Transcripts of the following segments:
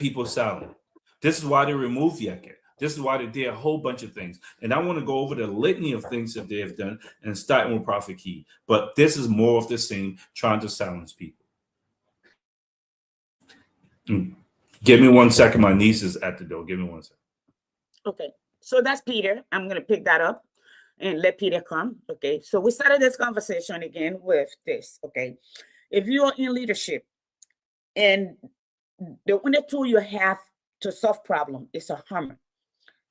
people silent. This is why they removed Yeket. This is why they did a whole bunch of things. And I want to go over the litany of things that they have done and starting with Prophet Key. But this is more of the same, trying to silence people. Give me 1 second. My niece is at the door. Give me 1 second. Okay. So that's Peter. I'm going to pick that up and let Peter come. Okay. So we started this conversation again with this. Okay. If you are in leadership and the only tool you have to solve problem is a hammer,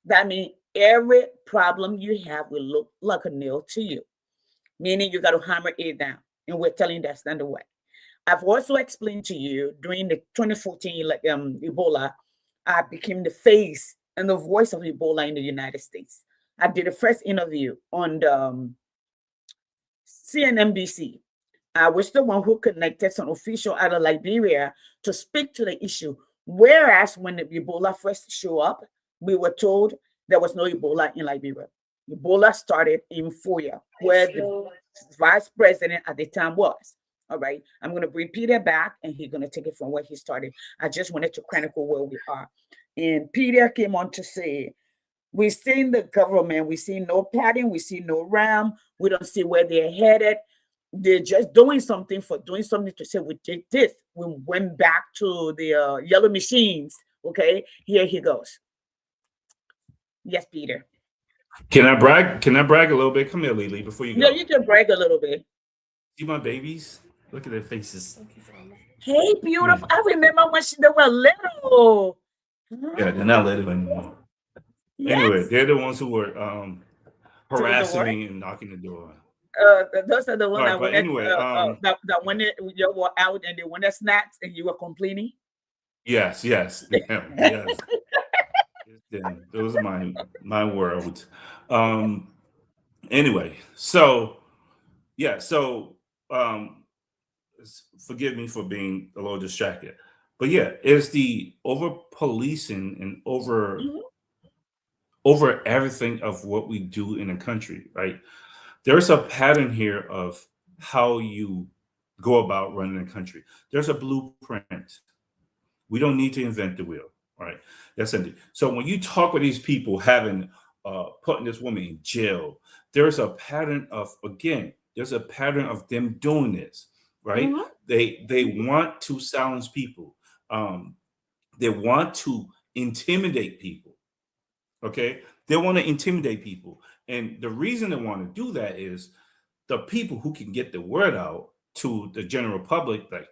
that means every problem you have will look like a nail to you, meaning you got to hammer it down. And we're telling you that's not the way. I've also explained to you during the 2014 Ebola, I became the face and the voice of Ebola in the United States. I did the first interview on the CNNBC. I was the one who connected some official out of Liberia to speak to the issue. Whereas when the Ebola first showed up, we were told there was no Ebola in Liberia. Ebola started in Foya, where the vice president at the time was. All right, I'm going to bring Peter back and he's going to take it from where he started. I just wanted to chronicle where we are. And Peter came on to say, we've seen the government, we see no pattern, we see no RAM, we don't see where they're headed. They're just doing something for doing something to say we did this. We went back to the yellow machines. Okay, here he goes. Yes, Peter. Can I brag? Can I brag a little bit? Come here, Lily, before you go. Yeah, you can brag a little bit. See my babies? Look at their faces. Hey, beautiful. I remember when they were little. Yeah, they're not little anymore. Yes. Anyway, they're the ones who were harassing me and knocking the door. Those are the ones Right, that but when anyway, that when you were out and they wanted snacks and you were complaining. yes, them, yes, them. Those are my world. Anyway, so yeah, so forgive me for being a little distracted, but yeah, it's the over policing and over everything of what we do in a country, right? There's a pattern here of how you go about running a country. There's a blueprint. We don't need to invent the wheel, right? That's it. So when you talk with these people having putting this woman in jail, there's a pattern of again, there's a pattern of them doing this, right? Mhm. They want to silence people. Um, they want to intimidate people. Okay, they want to intimidate people, and the reason they want to do that is the people who can get the word out to the general public, like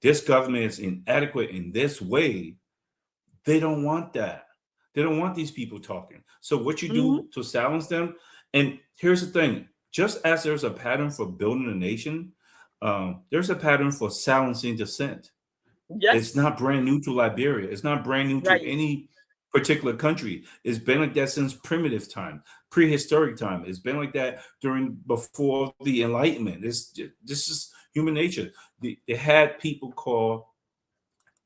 this government is inadequate in this way. They don't want that. They don't want these people talking. So what you Mhm. do to silence them, and here's the thing: just as there's a pattern for building a nation, there's a pattern for silencing dissent. It's Yes. not brand new to Liberia. It's not brand new to Right. any particular country. It's been like that since primitive time, prehistoric time. It's been like that during before the Enlightenment. This is human nature. They had people called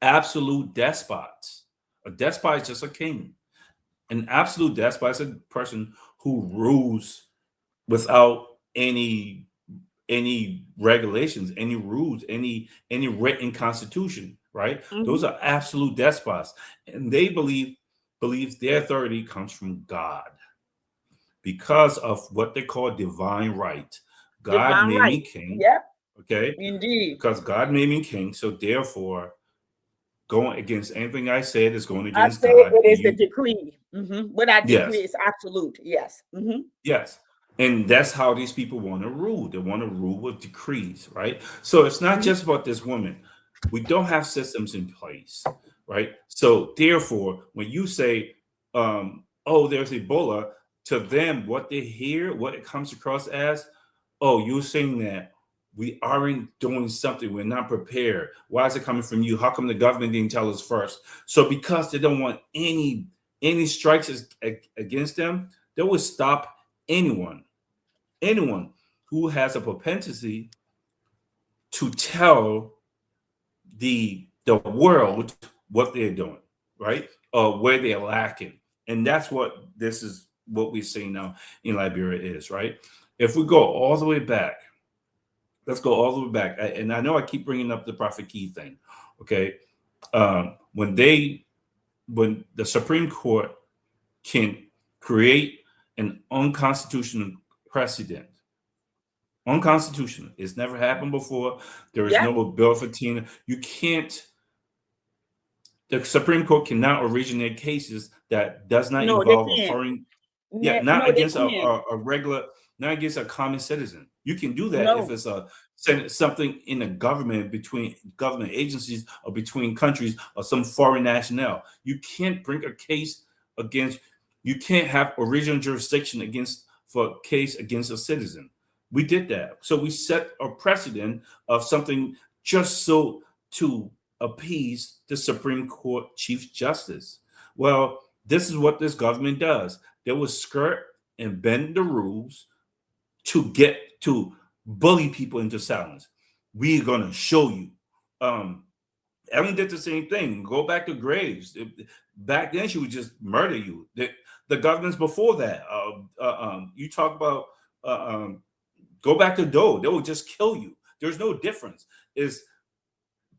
absolute despots. A despot is just a king. An absolute despot is a person who rules without any regulations, any rules, any written constitution, right? Those Mhm. are absolute despots, and they believe their authority comes from God because of what they call divine right. God Divine made me right. king, Yep. okay? Indeed. Because God made me king, so therefore, going against anything I said is going I against say God, it and is the you, decree. Without decree, yes, it's absolute. Yes. yes. And that's how these people want to rule. They want to rule with decrees, right? So it's not Mhm. just about this woman. We don't have systems in place, right? So therefore, when you say, oh, there's Ebola, to them, what they hear, what it comes across as, oh, you're saying that we aren't doing something, we're not prepared. Why is it coming from you? How come the government didn't tell us first? So because they don't want any strikes against them, they will stop anyone who has a propensity to tell the world what they're doing, right? Or where they're lacking. And that's what this is what we're seeing now in Liberia is, right? If we go all the way back, let's go all the way back. And I know I keep bringing up the Prophet Key thing, okay? When they when the Supreme Court can create an unconstitutional precedent. Unconstitutional. It's never happened before. There is Yeah. no bill for Tina. You can't. The Supreme Court cannot originate cases that does not No, they involve a can't. foreign. Yeah, not No, they against can't. a regular, not against a common citizen. You can do that if No. it's a something in the government between government agencies or between countries or some foreign national. You can't bring a case against. You can't have original jurisdiction against for a case against a citizen. We did that, so we set a precedent of something just so to appease the Supreme Court Chief Justice. Well, this is what this government does. They will skirt and bend the rules to get to bully people into silence. We're gonna show you. Um, Ellen did the same thing. Go back to Graves. Back then, she would just murder you. The governments before that, you talk about, go back to Doe. They will just kill you. There's no difference. Is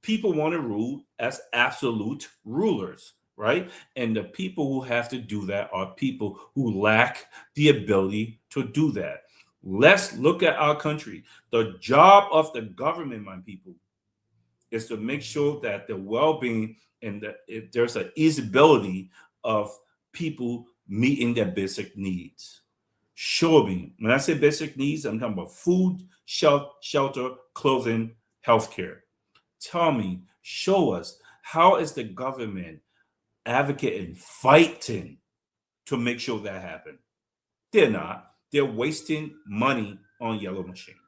people want to rule as absolute rulers, right? And the people who have to do that are people who lack the ability to do that. Let's look at our country. The job of the government, my people, is to make sure that the well-being and that there's an easeability of people meeting their basic needs. Sure, me. When I say basic needs, I'm talking about food, shelter, clothing, healthcare. Tell me, show us, how is the government advocating, fighting to make sure that happen? They're not. They're wasting money on yellow machines.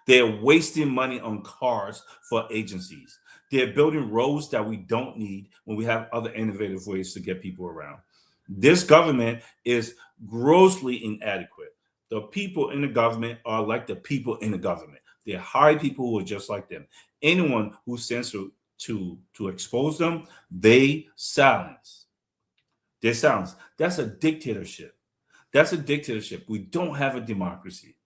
They're wasting money on cars for agencies. They're building roads that we don't need when we have other innovative ways to get people around. This government is grossly inadequate. The people in the government are like the people in the government. They hire people who are just like them. Anyone who stands to expose them, they silence. They silence. That's a dictatorship. That's a dictatorship. We don't have a democracy.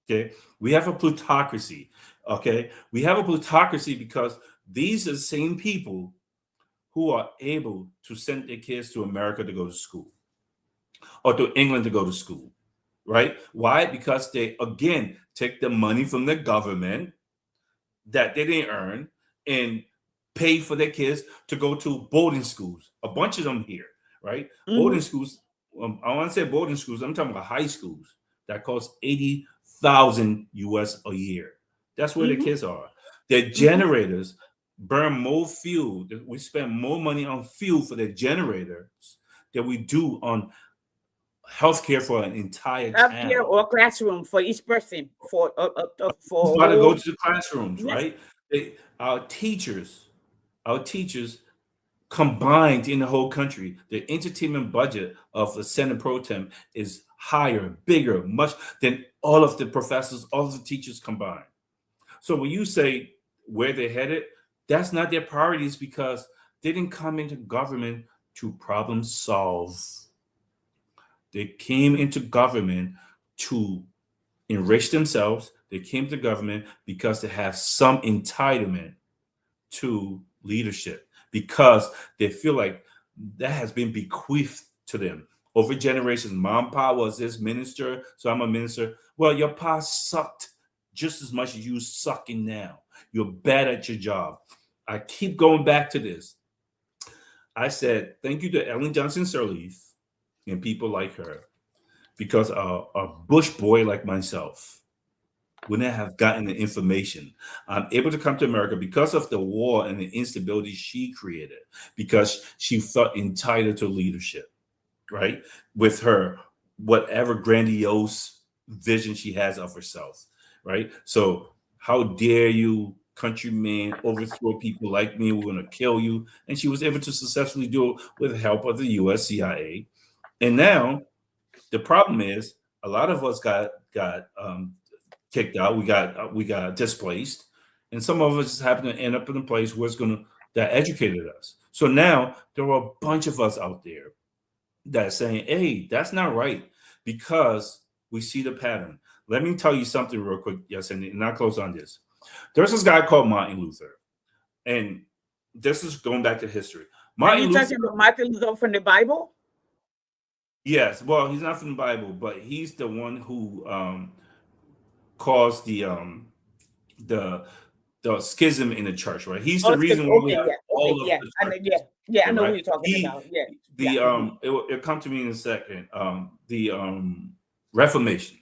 Okay, we have a plutocracy. Okay, we have a plutocracy because these are the same people who are able to send their kids to America to go to school or to England to go to school, right? Why? Because they again take the money from the government that they didn't earn and pay for their kids to go to boarding schools. A bunch of them here, right? Hmm. Boarding schools. I want to say boarding schools. I'm talking about high schools that cost 80,000 US a year. That's where the Hmm. kids are. Their Hmm. generators burn more fuel. We spend more money on fuel for their generators than we do on healthcare for an entire Healthcare town. or classroom for each person Who's for a about to go whole. to the classrooms, Yes. right? Our teachers combined in the whole country, the entertainment budget of the Senate Pro Tem is higher, bigger, much than all of the professors, all of the teachers combined. So when you say where they're headed, that's not their priorities because they didn't come into government to problem solve. They came into government to enrich themselves. They came to government because they have some entitlement to leadership because they feel like that has been bequeathed to them over generations. Mom, pa was this minister, so I'm a minister. Well, your pa sucked just as much as you sucking now. You're bad at your job. I keep going back to this. I said thank you to Ellen Johnson Sirleaf and people like her because a bush boy like myself wouldn't have gotten the information. I'm able to come to America because of the war and the instability she created, because she felt entitled to leadership, right? With her, whatever grandiose vision she has of herself, right? So, how dare you, countryman, overthrow people like me? We're going to kill you. And she was able to successfully do it with the help of the US CIA. And now the problem is a lot of us got kicked out. We got displaced, and some of us just happen to end up in a place where it's gonna that educated us. So now there are a bunch of us out there that's saying, "Hey, that's not right," because we see the pattern. Let me tell you something real quick, yes, and I'll close on this. There's this guy called Martin Luther, and this is going back to history. And Martin you Luther, talking about Martin Luther from the Bible? yes, well, he's not from the Bible, but he's the one who caused the the schism in the church, right? He's Oh, the it's 'cause- reason why we okay, have yeah, all okay, of yeah, the I know, yeah, churches, yeah, I yeah, know who right? you're talking He about. Yeah, yeah. the it'll come to me in a second. The Reformation.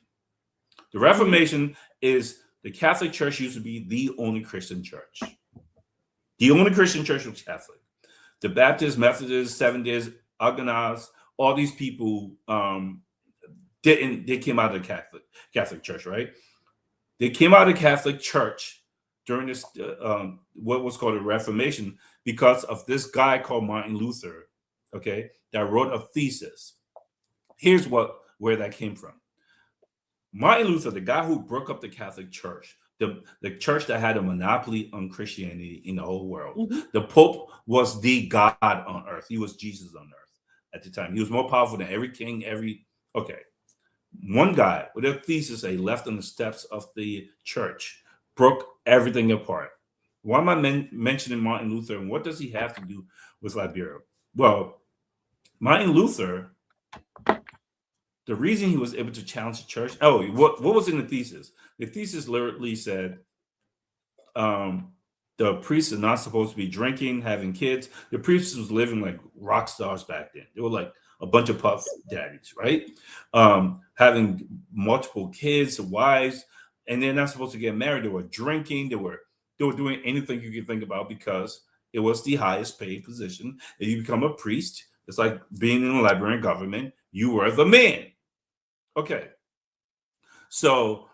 The Hmm. Reformation is the Catholic Church used to be the only Christian church. The only Christian church was Catholic. The Baptists, Methodists, Seventh Days, Huguenots, all these people didn't. They came out of the Catholic Church, right? They came out of the Catholic Church during this what was called a Reformation because of this guy called Martin Luther, okay, that wrote a thesis. Here's where that came from. Martin Luther, the guy who broke up the Catholic Church, the church that had a monopoly on Christianity in the whole world. Hmm. The Pope was the God on earth. He was Jesus on earth at the time. He was more powerful than every king, okay. One guy with a thesis that he left on the steps of the church broke everything apart. Why am I mentioning Martin Luther and what does he have to do with Liberia? Well, Martin Luther, the reason he was able to challenge the church. Oh, what was in the thesis? The thesis literally said um, the priests are not supposed to be drinking, having kids. The priests was living like rock stars back then. They were like a bunch of puff daddies, right? Having multiple kids, wives, and they're not supposed to get married. They were drinking. They were doing anything you could think about because it was the highest paid position. If you become a priest, it's like being in the Liberian government. You were the man. Okay. So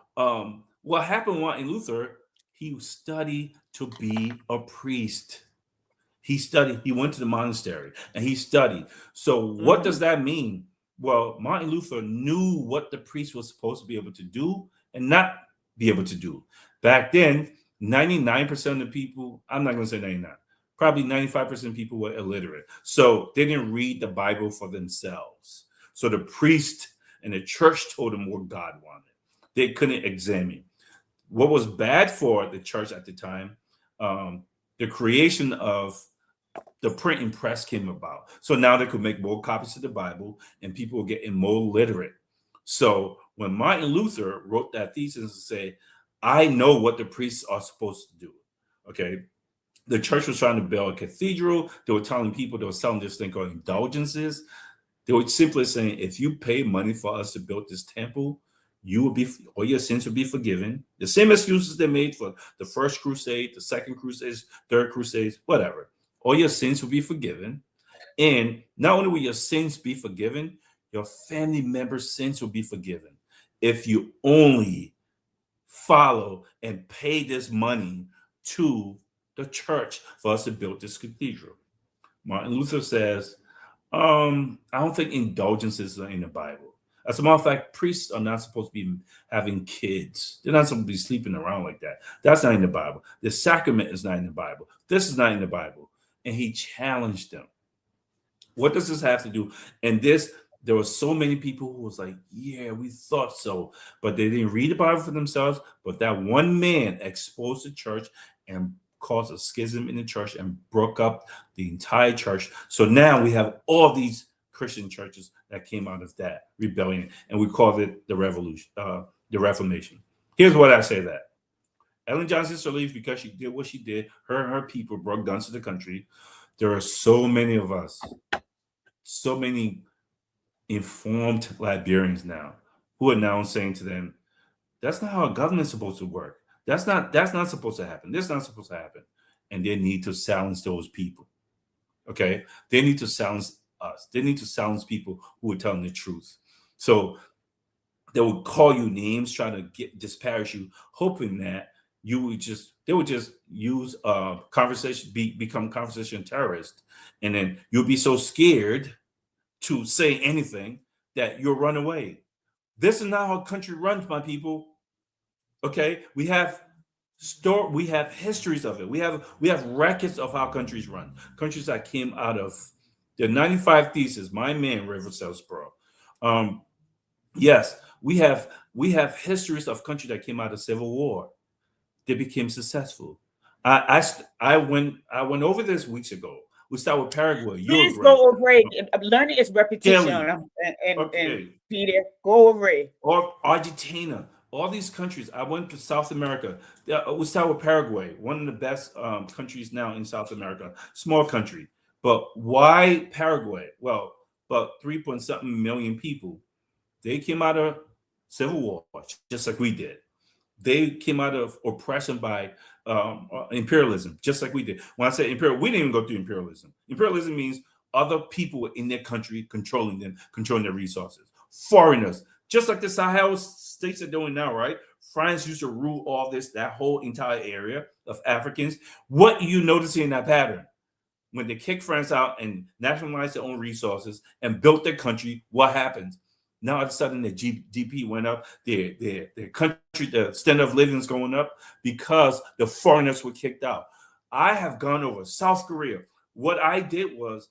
what happened with Martin Luther, he studied to be a priest. He studied, he went to the monastery and he studied. So what Hmm. does that mean? Well, Martin Luther knew what the priest was supposed to be able to do and not be able to do. Back then, 99% of the people, I'm not going to say 99, probably 95% of people were illiterate. So they didn't read the Bible for themselves. So the priest and the church told them what God wanted. They couldn't examine. What was bad for the church at the time, um, the creation of the printing press came about. So now they could make more copies of the Bible and people were getting more literate. So when Martin Luther wrote that thesis to say, I know what the priests are supposed to do. Okay. The church was trying to build a cathedral. They were telling people, they were selling this thing called indulgences. They were simply saying, if you pay money for us to build this temple, you will be all your sins will be forgiven. The same excuses they made for the first crusade, the second crusades, third crusades, whatever. All your sins will be forgiven. And not only will your sins be forgiven, your family members' sins will be forgiven. If you only follow and pay this money to the church for us to build this cathedral. Martin Luther says, I don't think indulgences are in the Bible. As a matter of fact, priests are not supposed to be having kids. They're not supposed to be sleeping around like that. That's not in the Bible. The sacrament is not in the Bible. This is not in the Bible. And he challenged them. What does this have to do? And this, there were so many people who was like, yeah, we thought so, but they didn't read the Bible for themselves. But that one man exposed the church and caused a schism in the church and broke up the entire church. So now we have all these Christian churches that came out of that rebellion, and we called it the revolution, the Reformation. Here's what I say that Ellen Johnson Sirleaf, because she did what she did, her and her people brought guns to the country. There are so many of us, so many informed Liberians now who are now saying to them, that's not how a government's supposed to work. That's not supposed to happen. This is not supposed to happen. And they need to silence those people. Okay. They need to silence us. They need to silence people who are telling the truth. So they would call you names, trying to disparage you, hoping that they would just use conversation, become conversation terrorists, and then you'll be so scared to say anything that you'll run away. This is not how country runs, my people. Okay, we have histories of it. We have records of how countries run. Countries that came out of the 95 thesis. My man, River Salisbury. Um, yes, we have histories of countries that came out of civil war. They became successful. I went over this weeks ago. We start with Paraguay, Please Uruguay, go over it. Learning is repetition. Chile, And okay, Peter, go over it. or Argentina, all these countries. I went to South America. Yeah, we start with Paraguay, one of the best countries now in South America. Small country, but why Paraguay? Well, about 3 point something million people. They came out of civil war, just like we did. They came out of oppression by imperialism, just like we did. When I say imperial, we didn't even go through imperialism. Imperialism means other people in their country controlling them, controlling their resources. Foreigners, just like the Sahel states are doing now, right? France used to rule all this, that whole entire area of Africans. What you noticing in that pattern? When they kicked France out and nationalized their own resources and built their country, what happens? Now all of a sudden the GDP went up, their country, the standard of living is going up because the foreigners were kicked out. I have gone over South Korea. What I did was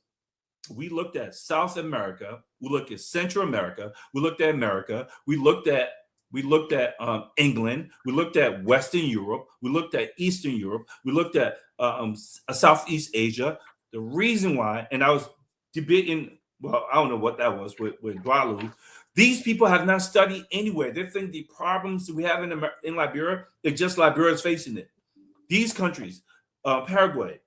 we looked at South America, we looked at Central America, we looked at America, we looked at England, we looked at Western Europe, we looked at Eastern Europe, we looked at Southeast Asia. The reason why, and I was debating, well, I don't know what that was with Gualu. These people have not studied anywhere. They think the problems we have in Liberia is just Liberia's facing it. These countries, Paraguay,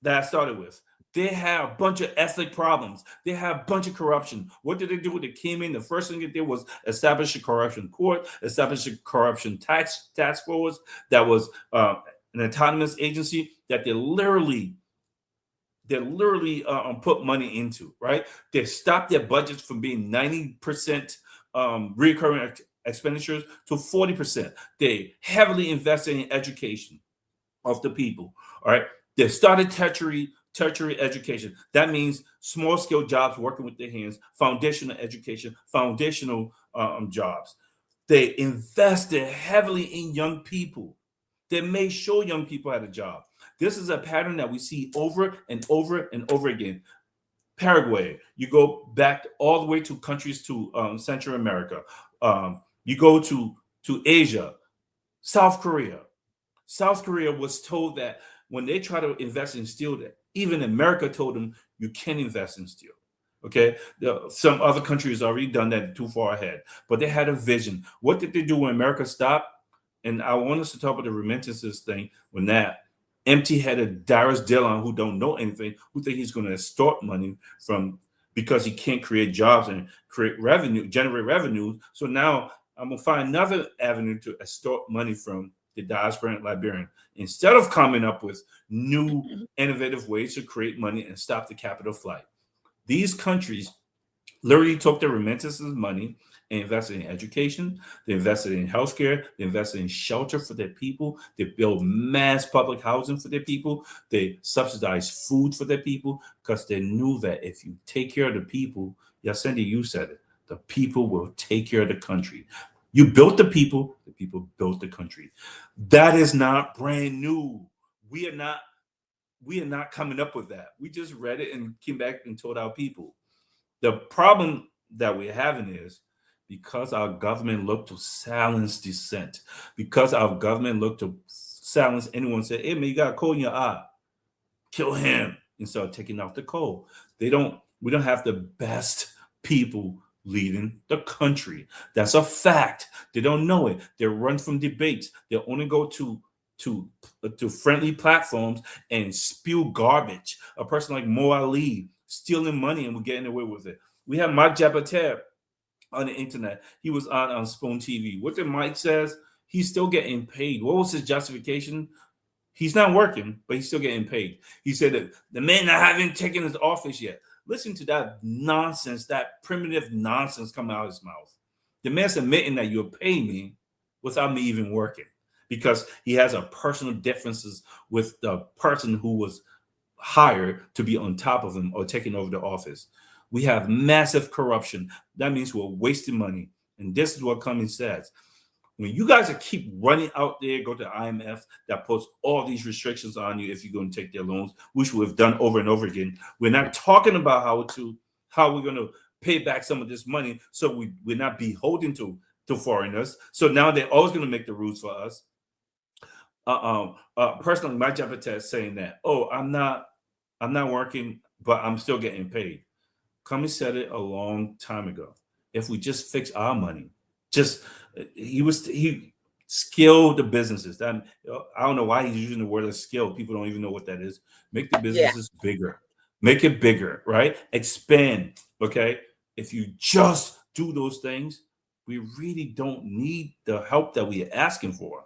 that I started with, they have a bunch of ethnic problems. They have a bunch of corruption. What did they do? They came in. The first thing they did was establish a corruption court, establish a corruption task force that was an autonomous agency that they literally put money into, right? They stopped their budgets from being 90% recurring expenditures to 40%. They heavily invested in education of the people, all right? They started tertiary education. That means small scale jobs working with their hands, foundational education, foundational jobs. They invested heavily in young people. They made sure young people had a job. This is a pattern that we see over and over and over again. Paraguay, you go back all the way to countries to Central America. You go to Asia, South Korea. South Korea was told that when they try to invest in steel, that even America told them you can invest in steel. Okay, some other countries already done that too far ahead, but they had a vision. What did they do when America stopped? And I want us to talk about the remittances thing when that empty-headed Darius Dillon, who don't know anything, who think he's going to extort money from because he can't create jobs and create revenue, generate revenue. So now I'm gonna find another avenue to extort money from the diaspora and Liberian instead of coming up with new innovative ways to create money and stop the capital flight. These countries literally took their remittances money and invested in education. They invested in healthcare. They invested in shelter for their people. They built mass public housing for their people. They subsidized food for their people because they knew that if you take care of the people, Yacendi, you said it, the people will take care of the country. You built the people built the country. That is not brand new. We are not we are not coming up with that. We just read it and came back and told our people. The problem that we're having is because our government looked to silence dissent, because our government looked to silence anyone say, hey man, you got a coal in your eye, kill him instead of taking off the coal. We don't have the best people leading the country. That's a fact. They don't know it. They run from debates. They only go to friendly platforms and spew garbage. A person like Mo Ali stealing money and we're getting away with it. We have Mike Jabater on the internet. He was on Spoon TV. What did Mike says? He's still getting paid. What was his justification? He's not working, but he's still getting paid. He said that the man that haven't taken his office yet. Listen to that nonsense, that primitive nonsense coming out of his mouth. The man's admitting that you're paying me without me even working because he has a personal differences with the person who was hired to be on top of him or taking over the office. We have massive corruption. That means we're wasting money. And this is what Cummings says. When you guys are keep running out there, go to IMF that puts all these restrictions on you if you're going to take their loans, which we've done over and over again. We're not talking about how we're going to pay back some of this money so we're not beholden to foreigners. So now they're always going to make the rules for us. Personally, my job is saying that, oh, I'm not I'm not working, but I'm still getting paid. Cummings said it a long time ago. If we just fix our money, just he skilled the businesses. That I don't know why he's using the word of skill. People don't even know what that is. Make the Yeah. businesses bigger. Make it bigger, right? Expand. Okay. If you just do those things, we really don't need the help that we are asking for.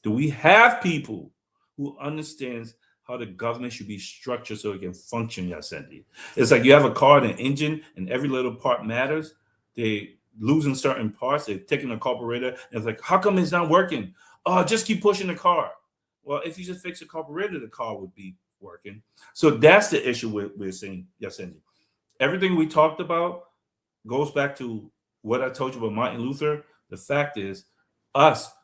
Do we have people who understands how the government should be structured so it can function, Yasendi? It's like you have a car and an engine, and every little part matters. They losing certain parts. They're taking a carburetor, and it's like, how come it's not working? Oh, just keep pushing the car. Well, if you just fix the carburetor, the car would be working. So that's the issue we're seeing, Yasendi. Everything we talked about goes back to what I told you about Martin Luther. The fact is,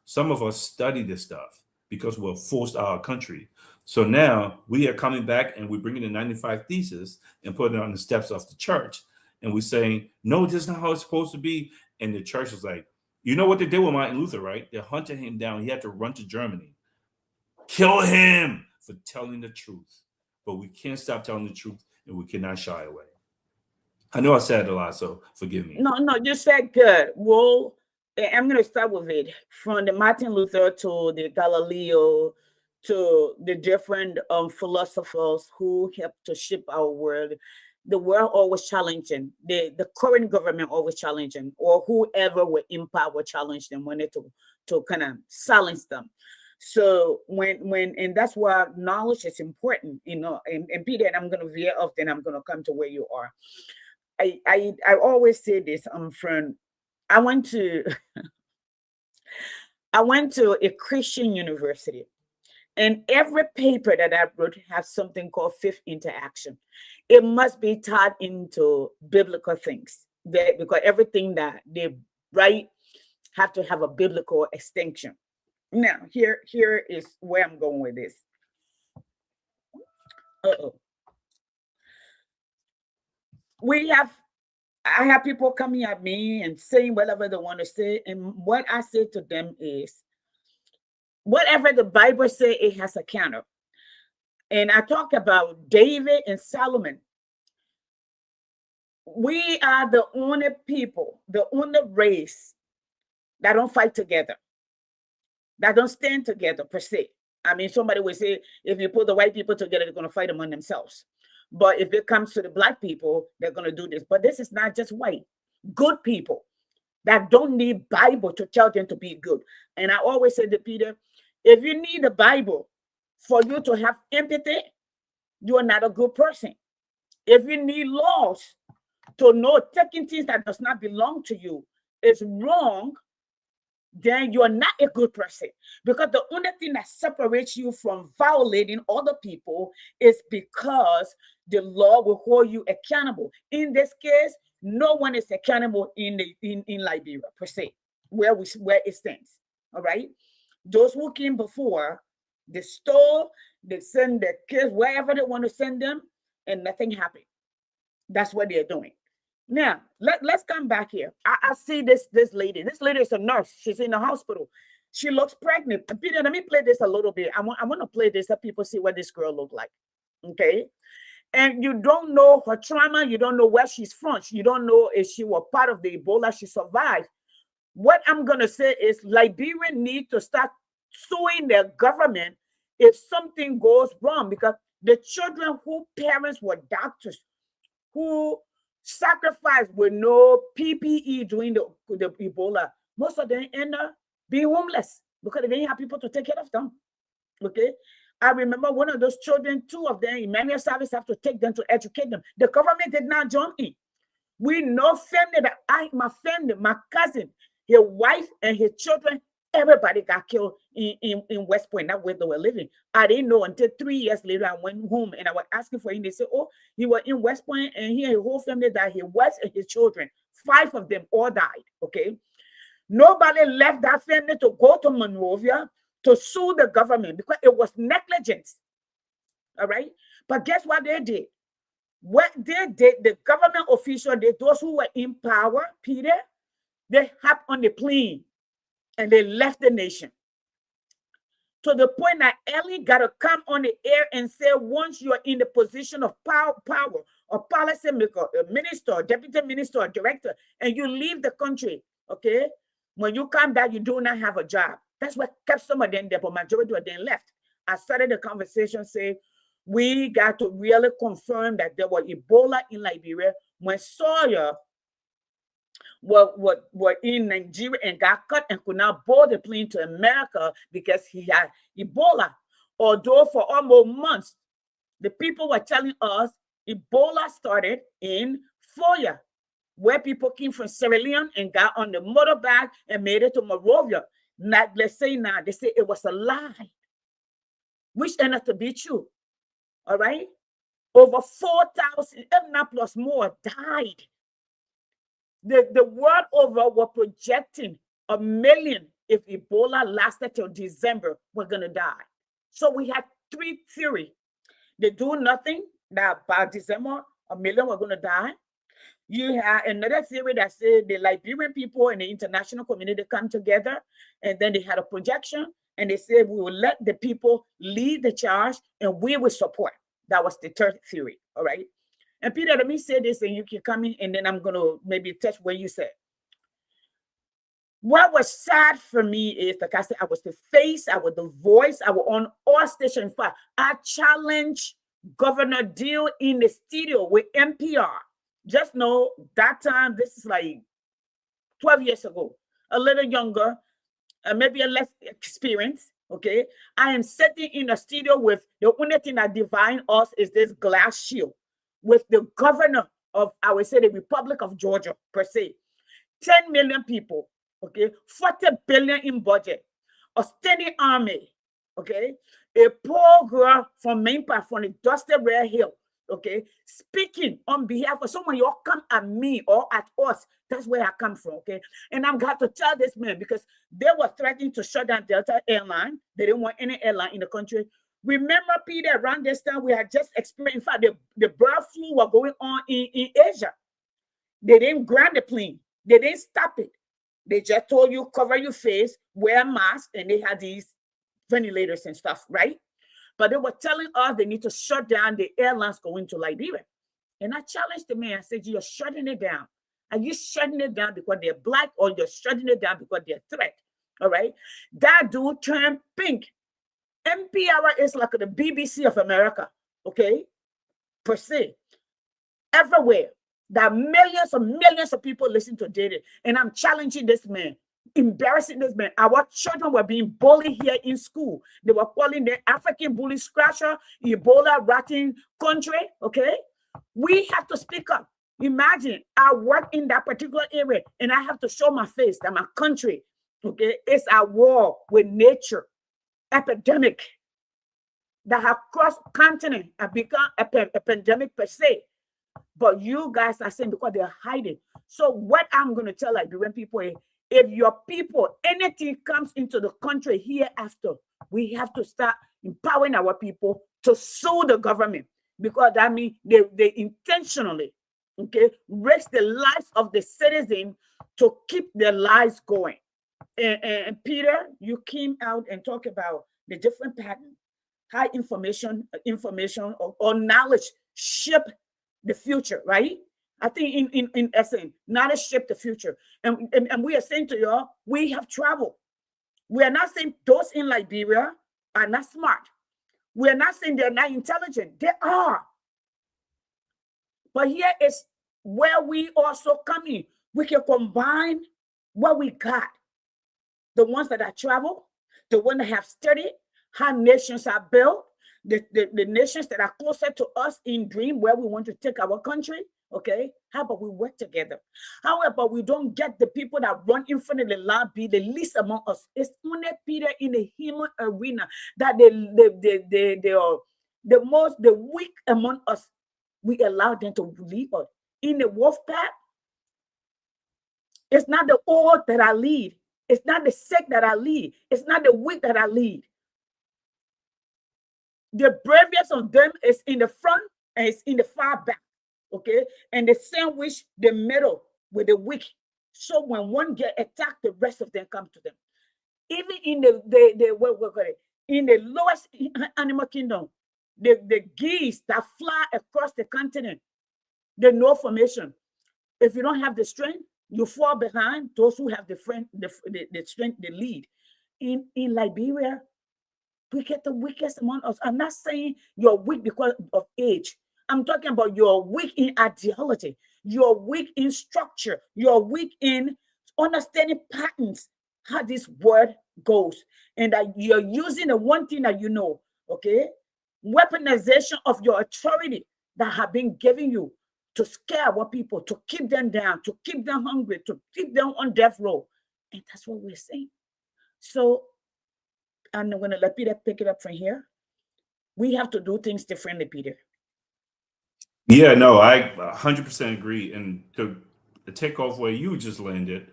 some of us study this stuff because we're forced out of our country. So now we are coming back and we're bringing the 95 Thesis and putting it on the steps of the church. And we're saying, no, this is not how it's supposed to be. And the church is like, you know what they did with Martin Luther, right? They hunted him down. He had to run to Germany. Kill him for telling the truth. But we can't stop telling the truth and we cannot shy away. I know I said a lot, so forgive me. No, no, you said good. Well, I'm going to start with it from the Martin Luther to the Galileo to the different philosophers who helped to shape our world. The world always challenging. The current government always challenging, or whoever were in power challenged them, wanted to kind of silence them. So and that's why knowledge is important, and Peter, and I'm gonna veer off, then I'm gonna come to where you are. I always say this, friend. I went to I went to a Christian university, and every paper that I wrote has something called fifth interaction. It must be tied into biblical things, because everything that they write have to have a biblical extension. Now, here is where I'm going with this. Uh-oh. We have I have people coming at me and saying whatever they want to say. And what I say to them is, whatever the Bible says, it has a counter. And I talk about David and Solomon. We are the only people, the only race that don't fight together, that don't stand together per se. I mean, somebody will say, if you put the white people together, they're going to fight among themselves. But if it comes to the black people, they're going to do this. But this is not just white. Good people that don't need Bible to tell them to be good. And I always say to Peter, if you need the Bible for you to have empathy, you are not a good person. If you need laws to know taking things that does not belong to you is wrong, then you're not a good person. Because the only thing that separates you from violating other people is because the law will hold you accountable. In this case, no one is accountable in Liberia per se, where it stands. All right. Those who came before, they stole, they send their kids wherever they want to send them, and nothing happened. That's what they're doing. Now, let's come back here. I see this lady. This lady is a nurse. She's in the hospital. She looks pregnant. Peter, let me play this a little bit. I want to play this so people see what this girl look like. Okay. And you don't know her trauma. You don't know where she's from. You don't know if she was part of the Ebola. She survived. What I'm going to say is Liberia need to start suing their government if something goes wrong, because the children whose parents were doctors, who sacrificed with no PPE during the Ebola, most of them end up being homeless because they didn't have people to take care of them. Okay. I remember one of those children, two of them, Emmanuel Service have to take them to educate them. The government did not join in. We know family that my family, my cousin, his wife and his children, everybody got killed in West Point. That's where they were living. I didn't know until 3 years later. I went home and I was asking for him. They said, oh, he was in West Point and he and his whole family died. His wife and his children, 5 of them all died. Okay. Nobody left that family to go to Monrovia to sue the government because it was negligence. All right. But guess what they did? What they did, the government official, those who were in power, Peter, they hopped on the plane and they left the nation. to the point that Ellie got to come on the air and say, once you're in the position of power or policymaker, a minister, deputy minister, or director, and you leave the country, okay, when you come back, you do not have a job. That's what kept some of them there, but majority of them left. I started the conversation saying, we got to really confirm that there was Ebola in Liberia when Sawyer were in Nigeria and got cut and could not board the plane to America because he had Ebola. Although for almost months, the people were telling us Ebola started in Foya, where people came from Sierra Leone and got on the motorbike and made it to Monrovia. Not, let's say now, they say it was a lie, which ended up to be true. All right? Over 4,000, if not plus more, died. The world over were projecting 1 million if Ebola lasted till December, we're going to die. So we had 3 theories. They do nothing, that by December, 1 million were going to die. You have another theory that said the Liberian people and the international community come together, and then they had a projection, and they said we will let the people lead the charge, and we will support. That was the 3rd theory, all right? And Peter, let me say this, and you can come in, and then I'm going to maybe touch what you said. What was sad for me is, like I said, I was the face, I was the voice, I was on all stations. In fact, I challenged Governor Deal in the studio with NPR. Just know that time, this is like 12 years ago, a little younger, maybe a less experienced, okay? I am sitting in the studio with the only thing that divides us is this glass shield with the governor of, I would say, the Republic of Georgia, per se. 10 million people, okay? 40 billion in budget, a steady army, okay? A poor girl from Main Park, from the dusty Red Hill, okay? Speaking on behalf of someone, you all come at me or at us. That's where I come from, okay? And I'm going to tell this man, because they were threatening to shut down Delta Airline. They didn't want any airline in the country. Remember, Peter, around this time, we had just experienced, in fact, the bird flu was going on in Asia. They didn't grant the plane. They didn't stop it. They just told you, cover your face, wear a mask, and they had these ventilators and stuff, right? But they were telling us they need to shut down the airlines going to Liberia. And I challenged the man. I said, you're shutting it down. Are you shutting it down because they're Black, or you're shutting it down because they're a threat? All right? That dude turned pink. NPR is like the BBC of America, okay? Per se. Everywhere. There are millions of people listen to Data. And I'm challenging this man, embarrassing this man. Our children were being bullied here in school. They were calling the African bully scratcher, Ebola rotting country, okay? We have to speak up. Imagine I work in that particular area and I have to show my face that my country, okay, is at war with nature. Epidemic that have crossed continent and become a pandemic per se. But you guys are saying because they're hiding. So what I'm going to tell Liberian people is, if your people, anything comes into the country hereafter, we have to start empowering our people to sue the government, because that means they intentionally, okay, risk the lives of the citizen to keep their lives going. And Peter, you came out and talked about the different patterns, how information or knowledge shape the future, right? I think in essence, knowledge shape the future. And we are saying to y'all, we have traveled. We are not saying those in Liberia are not smart. We are not saying they're not intelligent. They are. But here is where we also come in. We can combine what we got. The ones that are traveled, the ones that have studied how nations are built, the nations that are closer to us in dream, where we want to take our country, okay? How about we work together? How about we don't get the people that run in front of the line be the least among us? It's only Peter in the human arena that they are the weak among us. We allow them to lead us. In the wolf pack, it's not the old that I lead. It's not the sick that I lead. It's not the weak that I lead. The bravest of them is in the front and it's in the far back, okay? And they sandwich the middle with the weak. So when one get attacked, the rest of them come to them. Even in in the lowest animal kingdom. The geese that fly across the continent, they know formation. If you don't have the strength, you fall behind those who have the strength, the lead. In Liberia, we get the weakest among us. I'm not saying you're weak because of age. I'm talking about you're weak in ideology. You're weak in structure. You're weak in understanding patterns, how this word goes. And that you're using the one thing that you know, okay? Weaponization of your authority that have been given you to scare our people, to keep them down, to keep them hungry, to keep them on death row. And that's what we're saying. So I'm going to let Peter pick it up from here. We have to do things differently, Peter. Yeah, no, I 100% agree. And to take off where you just landed,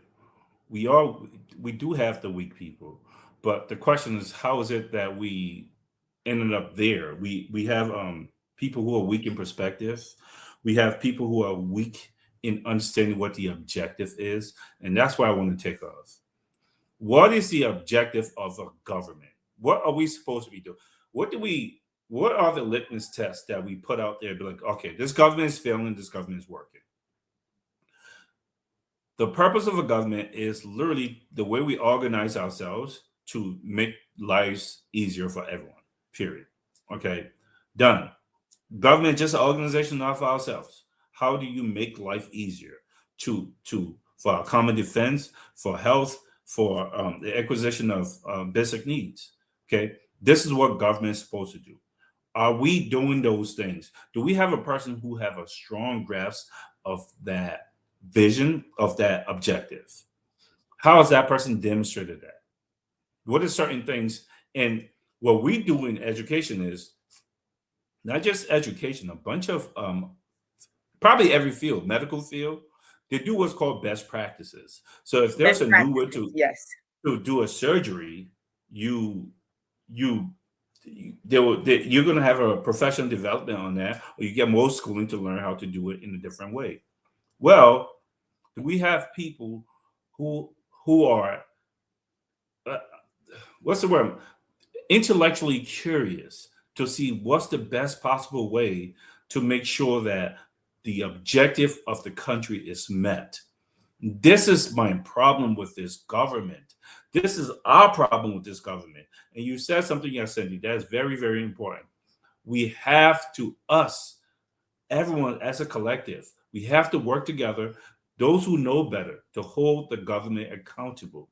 we all we do have the weak people, but the question is, how is it that we ended up there? We have people who are weak in perspective. We have people who are weak in understanding what the objective is, and that's why I want to take off. What is the objective of a government? What are we supposed to be doing? What do we? What are the litmus tests that we put out there? Be like, okay, this government is failing. This government is working. The purpose of a government is literally the way we organize ourselves to make lives easier for everyone. Period. Okay, done. Government just an organization, not for ourselves. How do you make life easier to for our common defense, for health, for the acquisition of basic needs? Okay, this is what government is supposed to do. Are we doing those things? Do we have a person who have a strong grasp of that vision, of that objective? How has that person demonstrated that? What are certain things? And what we do in education is not just education, a bunch of probably every field, medical field, they do what's called best practices. So if there's Best a new way practices, yes. to do a surgery, you you you're going to have a professional development on that, or you get more schooling to learn how to do it in a different way. Well, we have people who are uh, what's the word, intellectually curious to see what's the best possible way to make sure that the objective of the country is met. This is my problem with this government. This is our problem with this government. And you said something yesterday that is very, very important. We have to, us, everyone as a collective, we have to work together, those who know better, to hold the government accountable.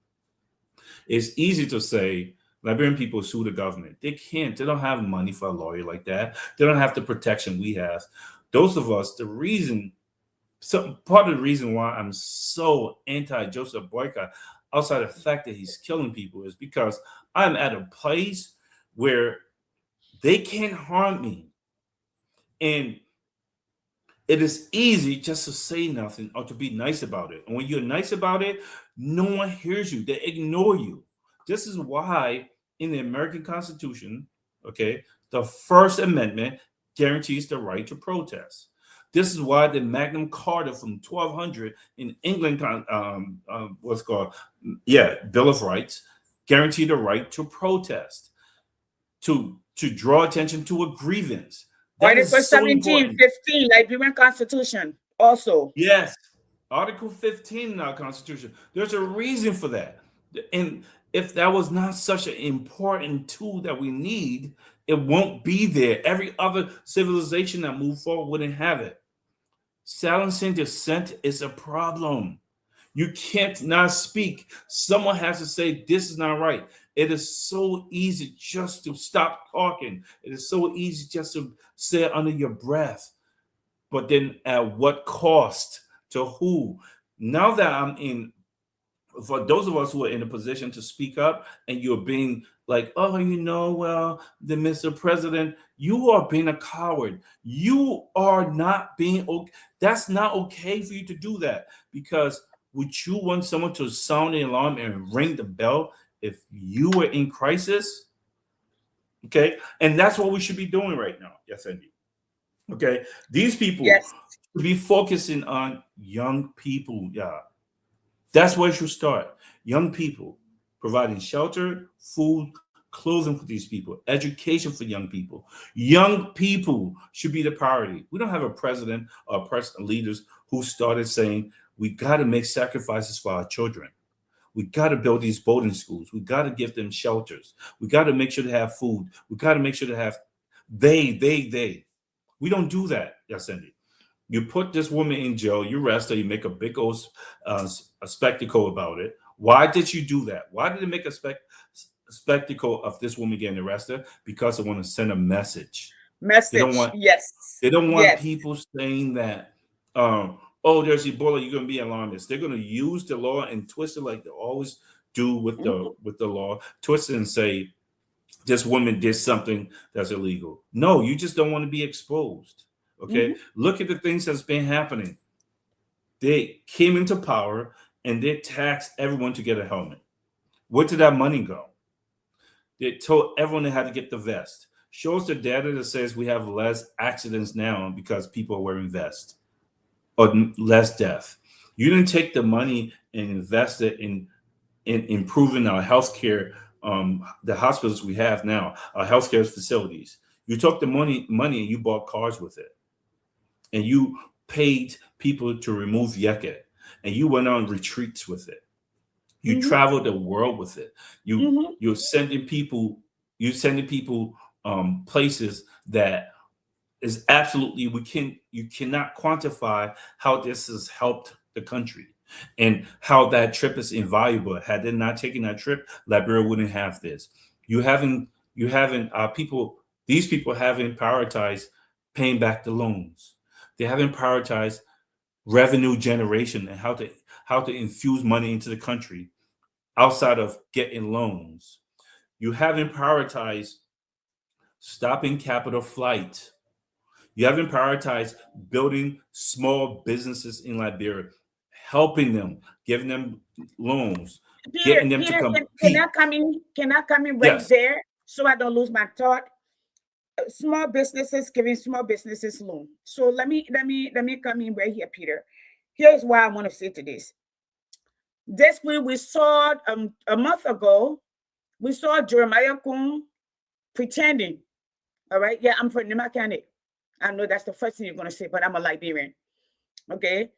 It's easy to say Liberian people sue the government. They can't. They don't have money for a lawyer like that. They don't have the protection we have. Those of us, the reason, so part of the reason why I'm so anti Joseph Boycott, outside of the fact that he's killing people, is because I'm at a place where they can't harm me. And it is easy just to say nothing or to be nice about it. And when you're nice about it, no one hears you. They ignore you. This is why in the American Constitution, okay, the First Amendment guarantees the right to protest. This is why the Magna Carta from 1200 in England, what's called, yeah, Bill of Rights, guarantee the right to protest, to draw attention to a grievance. That Article is so 17, important. 15, Liberian Constitution, also. Yes, Article 15 in our Constitution. There's a reason for that. And if that was not such an important tool that we need, it won't be there. Every other civilization that moved forward wouldn't have it. Silencing dissent is a problem. You can't not speak. Someone has to say, this is not right. It is so easy just to stop talking. It is so easy just to say it under your breath. But then at what cost? To who? Now that I'm in, for those of us who are in a position to speak up and you're being like, oh, well, the Mr. President, you are being a coward. You are not being okay. That's not okay for you to do that, because would you want someone to sound the alarm and ring the bell if you were in crisis? Okay. And that's what we should be doing right now. Yes, indeed. Okay. These people Yes. should be focusing on young people. Yeah. That's where it should start. Young people providing shelter, food, clothing for these people, education for young people. Young people should be the priority. We don't have a president or president leaders who started saying we got to make sacrifices for our children. We got to build these boarding schools. We got to give them shelters. We got to make sure they have food. We got to make sure they have they. We don't do that, Yasendi. You put this woman in jail, you arrest her, you make a big old a spectacle about it. Why did you do that? Why did they make a spectacle of this woman getting arrested? Because they want to send a message. They don't Message. want Yes. they don't want Yes. people saying that, oh, there's Ebola, you're gonna be alarmist. They're gonna use the law and twist it like they always do with Mhm. the law, twist it and say this woman did something that's illegal. No, you just don't want to be exposed. Okay. Mhm. Look at the things that's been happening. They came into power and they taxed everyone to get a helmet. Where did that money go? They told everyone they had to get the vest. Shows the data that says we have less accidents now because people are wearing vests, or less death. You didn't take the money and invest it in improving our healthcare, the hospitals we have now, our healthcare facilities. You took the money and you bought cars with it, and you paid people to remove Yeket, and you went on retreats with it. You Mhm. traveled the world with it. Mhm. You're sending people, places that is absolutely you cannot quantify how this has helped the country and how that trip is invaluable. Had they not taken that trip, Liberia wouldn't have this. You haven't people these people haven't prioritized paying back the loans. They haven't prioritized revenue generation and how to infuse money into the country outside of getting loans. You haven't prioritized stopping capital flight. You haven't prioritized building small businesses in Liberia, helping them, giving them loans, Peter, getting them to Peter, can I compete. come in? Can I come in right Yes. there so I don't lose my thought? Small businesses giving small businesses loan. So let me come in right here, Peter. Here's why I want to say to this. This week we saw a month ago, we saw Jeremiah Kuhn pretending. All right. Yeah, I'm from Nimakane. I know that's the first thing you're gonna say, but I'm a Liberian. Okay.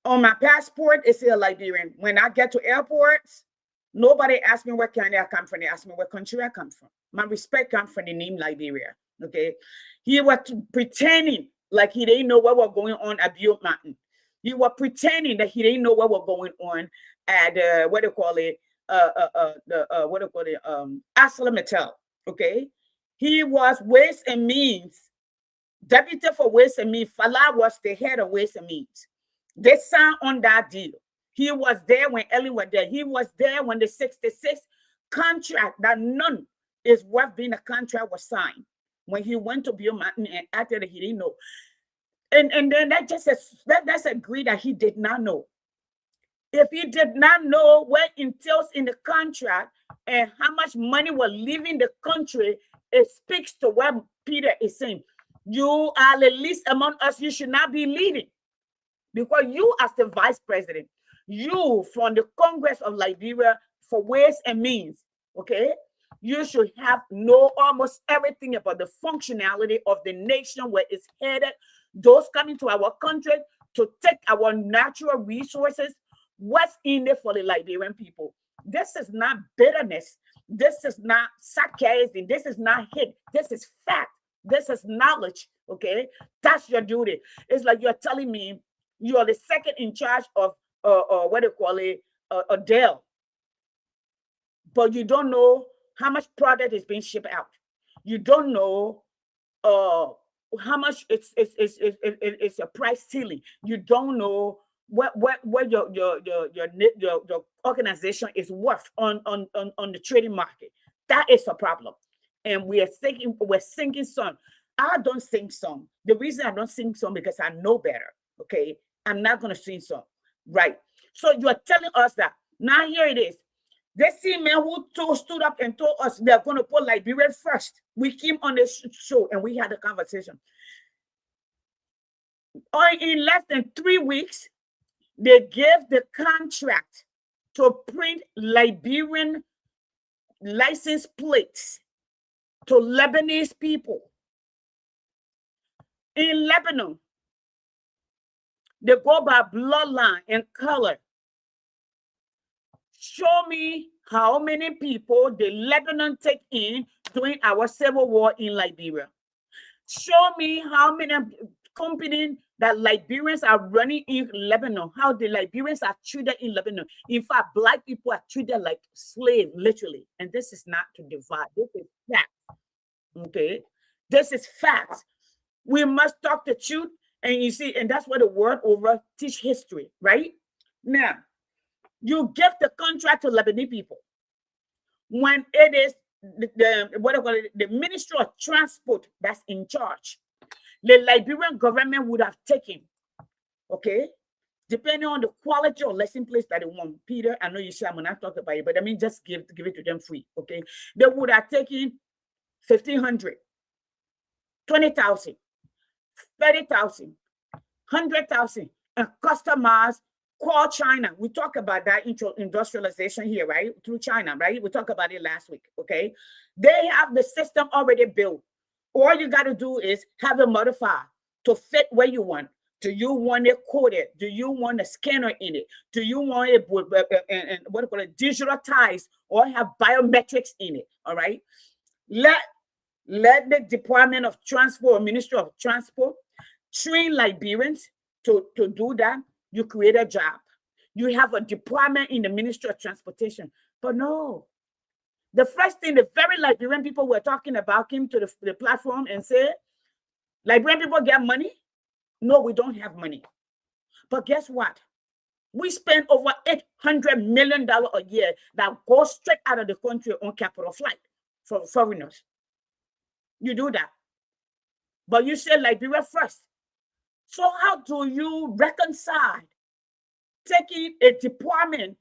On my passport, it says Liberian. When I get to airports, nobody asks me what country I come from. They ask me what country I come from. My respect comes from the name Liberia. Okay. He was pretending like he didn't know what was going on at Butte Mountain. He was pretending that he didn't know what was going on at what do you call it? What do you call it? Asla Mattel. Okay. He was Ways and Means deputy for Ways and Means. Fala was the head of Ways and Means. They signed on that deal. He was there when Ellen was there. He was there when the 66 contract that none is worth being a contract was signed. When he went to Bill Mountain and acted that he didn't know. And then that's a agree that he did not know. If he did not know what entails in the contract and how much money was leaving the country, it speaks to what Peter is saying. You are the least among us. You should not be leading. Because you, as the vice president, you from the Congress of Liberia for Ways and Means, okay, you should have know almost everything about the functionality of the nation where it's headed, those coming to our country to take our natural resources, what's in it for the Liberian people. This is not bitterness. This is not sarcasm. This is not hate. This is fact. This is knowledge, okay? That's your duty. It's like you're telling me you are the second in charge of what do you call it, Dell, but you don't know how much product is being shipped out. You don't know uh how much it's a price ceiling. You don't know what your organization is worth on the trading market. That is a problem, and we're singing song. I don't sing song. The reason I don't sing song because I know better. Okay, I'm not gonna sing song, right? So you are telling us that now here it is. They see men who stood up and told us they're going to put Liberia first. We came on this show and we had a conversation. In less than 3 weeks, they gave the contract to print Liberian license plates to Lebanese people. In Lebanon, they go by bloodline and color. Show me how many people the Lebanon take in during our civil war in Liberia. Show me how many companies that Liberians are running in Lebanon, how the Liberians are treated in Lebanon. In fact, Black people are treated like slaves, literally. And this is not to divide. This is fact. Okay? This is fact. We must talk the truth. And you see, and that's what the word over teach history, right? Now, you give the contract to Lebanese people when it is the Ministry of Transport that's in charge. The Liberian government would have taken, okay, depending on the quality or lesson place that they want. Peter, I know you say I'm not talking about it, but I mean just give it to them free, okay? They would have taken 1,500, 20,000, 30,000, 100,000, and customers. Call China. We talk about that industrialization here, right? Through China, right? We talked about it last week, okay? They have the system already built. All you got to do is have it modified to fit where you want. Do you want it coded? Do you want a scanner in it? Do you want it what do you call it, digitalized or have biometrics in it? All right. Let the Department of Transport, Ministry of Transport, train Liberians to do that. You create a job. You have a department in the Ministry of Transportation. But no. The first thing, the very Liberian people were talking about came to the platform and said, Liberian people get money? No, we don't have money. But guess what? We spend over $800 million a year that goes straight out of the country on capital flight for foreigners. You do that. But you say Liberia first. So how do you reconcile taking a department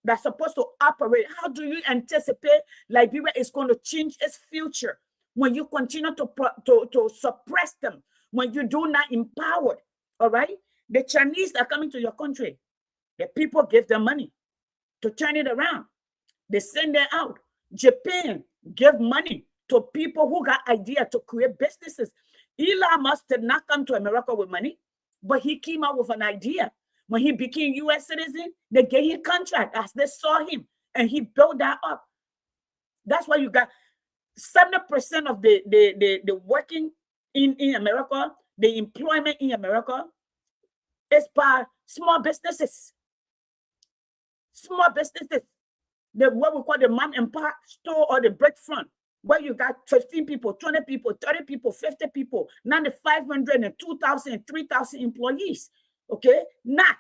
that's supposed to operate? How do you anticipate Liberia is going to change its future when you continue to suppress them, when you do not empower? All right? The Chinese are coming to your country. The people give them money to turn it around. They send them out. Japan give money to people who got idea to create businesses. Elon Musk did not come to America with money, but he came out with an idea. When he became U.S. citizen, they gave him contract as they saw him, and he built that up. That's why you got 70% of the working in America, the employment in America is by small businesses. Small businesses. What we call the mom and pop store or the break front, where you got 15 people, 20 people, 30 people, 50 people, 9,500 and 2,000 and 3,000 employees. Okay? Not.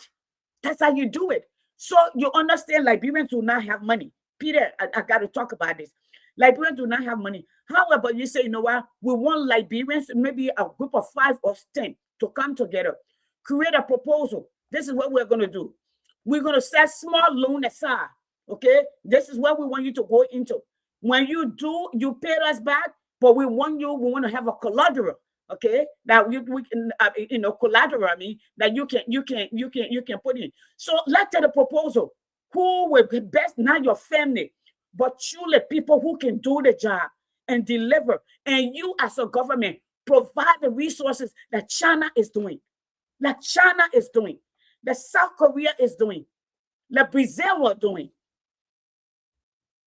That's how you do it. So you understand Liberians do not have money. Peter, I got to talk about this. Liberians do not have money. However, you say, you know what? We want Liberians, maybe a group of 5 or 10 to come together, create a proposal. This is what we're going to do. We're going to set small loan aside. Okay? This is what we want you to go into. When you do, you pay us back, but we want to have a collateral, okay? That we can, collateral, I mean, that you can put in. So let's take a proposal. Who will be best? Not your family, but truly people who can do the job and deliver. And you as a government provide the resources that China is doing, that China is doing, that South Korea is doing, that Brazil are doing.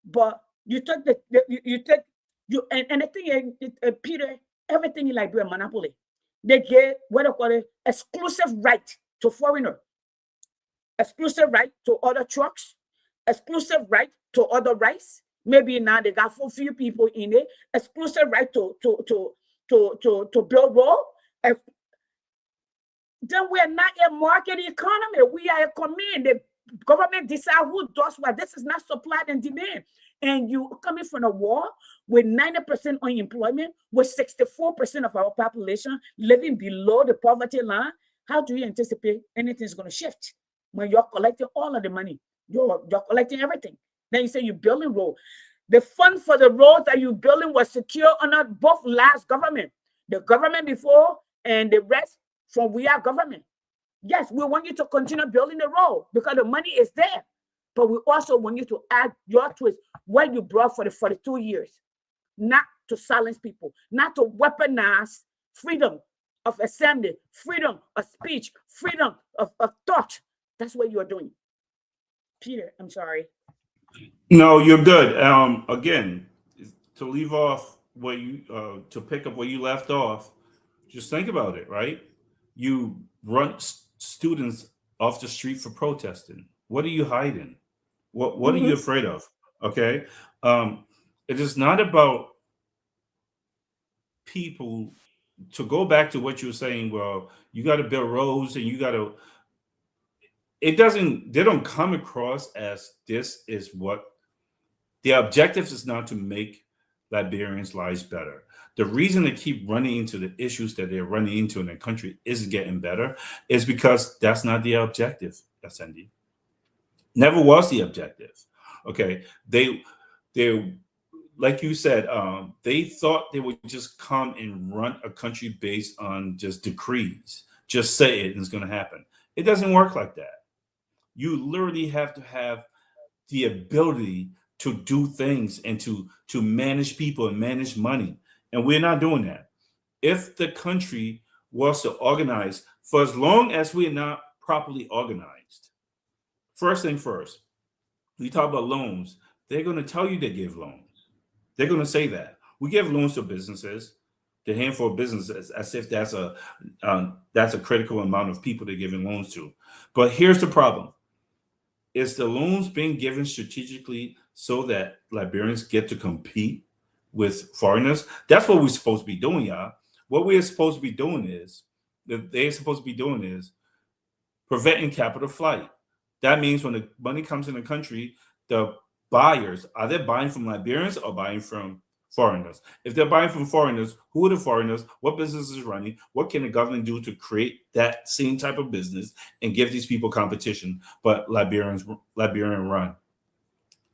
But you took and the thing is, Peter, everything in Liberia monopoly. They get what they call it exclusive right to foreigner, exclusive right to other trucks, exclusive right to other rice. Maybe now they got for few people in it, exclusive right to build road. Then we're not a market economy. We are a command. The government decide who does what. This is not supply and demand. And you coming from a war with 90% unemployment, with 64% of our population living below the poverty line. How do you anticipate anything's going to shift when you're collecting all of the money? You're collecting everything. Then you say you're building road. The fund for the road that you're building was secure under both last government, the government before and the rest from we are government. Yes, we want you to continue building the road because the money is there. but we also want you to add your twist, what you brought for the 42 years, not to silence people, not to weaponize freedom of assembly, freedom of speech, freedom of thought. That's what you're doing. Peter, I'm sorry. No, you're good. Again, to leave off where you to pick up where you left off, just think about it, right? You run students off the street for protesting. What are you hiding? What are you Mm-hmm. afraid of? Okay, um, it is not about people. To go back to what you were saying, well, you got to build roads and you got to. It doesn't. They don't come across as this is what the objective is, not to make Liberians' lives better. The reason they keep running into the issues that they're running into in the country isn't getting better is because that's not the objective, SND. Never was the objective. Okay. They like you said, they thought they would just come and run a country based on just decrees. Just say it and it's gonna happen. It doesn't work like that. You literally have to have the ability to do things and to manage people and manage money. And we're not doing that. If the country was to organize, for as long as we're not properly organized, first thing first, we talk about loans, they're going to tell you they give loans. They're going to say that. We give loans to businesses, the handful of businesses, as if that's a critical amount of people they're giving loans to. But here's the problem: is the loans being given strategically so that Liberians get to compete with foreigners? That's what we're supposed to be doing, y'all. What we're supposed to be doing is that they're supposed to be doing is preventing capital flight. That means when the money comes in the country, the buyers are they buying from Liberians or buying from foreigners? If they're buying from foreigners, who are the foreigners? What business is running? What can the government do to create that same type of business and give these people competition? But Liberian run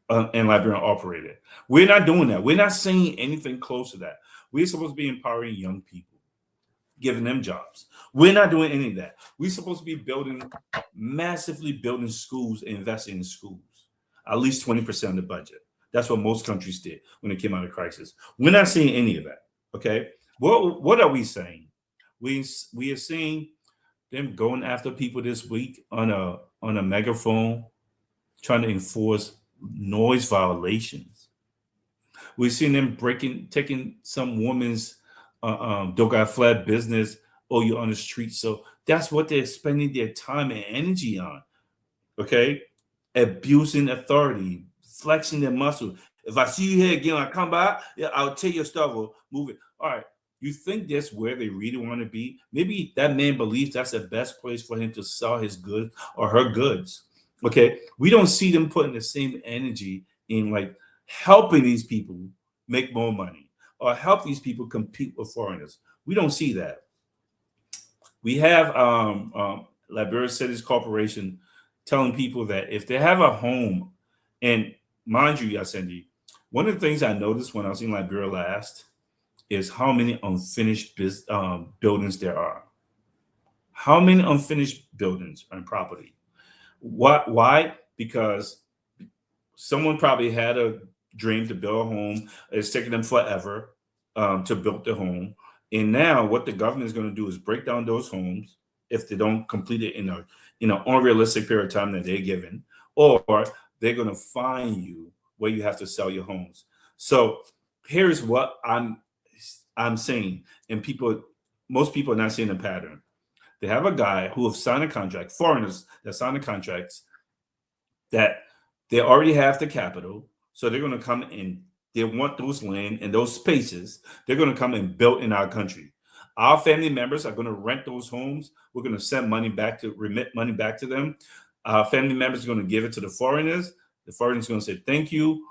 and Liberian operated. We're not doing that. We're not saying anything close to that. We're supposed to be empowering young people, giving them jobs. We're not doing any of that. We're supposed to be massively building schools and investing in schools, at least 20% of the budget. That's what most countries did when they came out of crisis. We're not seeing any of that. Okay. What are we saying? We are seeing them going after people this week on a megaphone, trying to enforce noise violations. We've seen them taking some woman's Doga flat business, or you're on the street. So that's what they're spending their time and energy on. Okay, abusing authority, flexing their muscle. If I see you here again, I come by, yeah, I'll take your stuff or move it. All right. You think that's where they really want to be? Maybe that man believes that's the best place for him to sell his goods or her goods. Okay. We don't see them putting the same energy in like helping these people make more money or help these people compete with foreigners. We don't see that. We have Liberia Cities Corporation telling people that if they have a home, and mind you, Yasendi, one of the things I noticed when I was in Liberia last is how many unfinished buildings there are. How many unfinished buildings and property? What? Why? Because someone probably had a dream to build a home. It's taking them forever to build the home. And now what the government is going to do is break down those homes if they don't complete it in an unrealistic period of time that they're given, or they're going to fine you where you have to sell your homes. So here's what I'm saying, and most people are not seeing the pattern. They have a guy who have signed a contract, foreigners that sign the contracts that they already have the capital, so they're going to come in. They want those land and those spaces. They're going to come and build in our country. Our family members are going to rent those homes. We're going to send money back to remit money back to them. Our family members are going to give it to the foreigners. The foreigners are going to say thank you.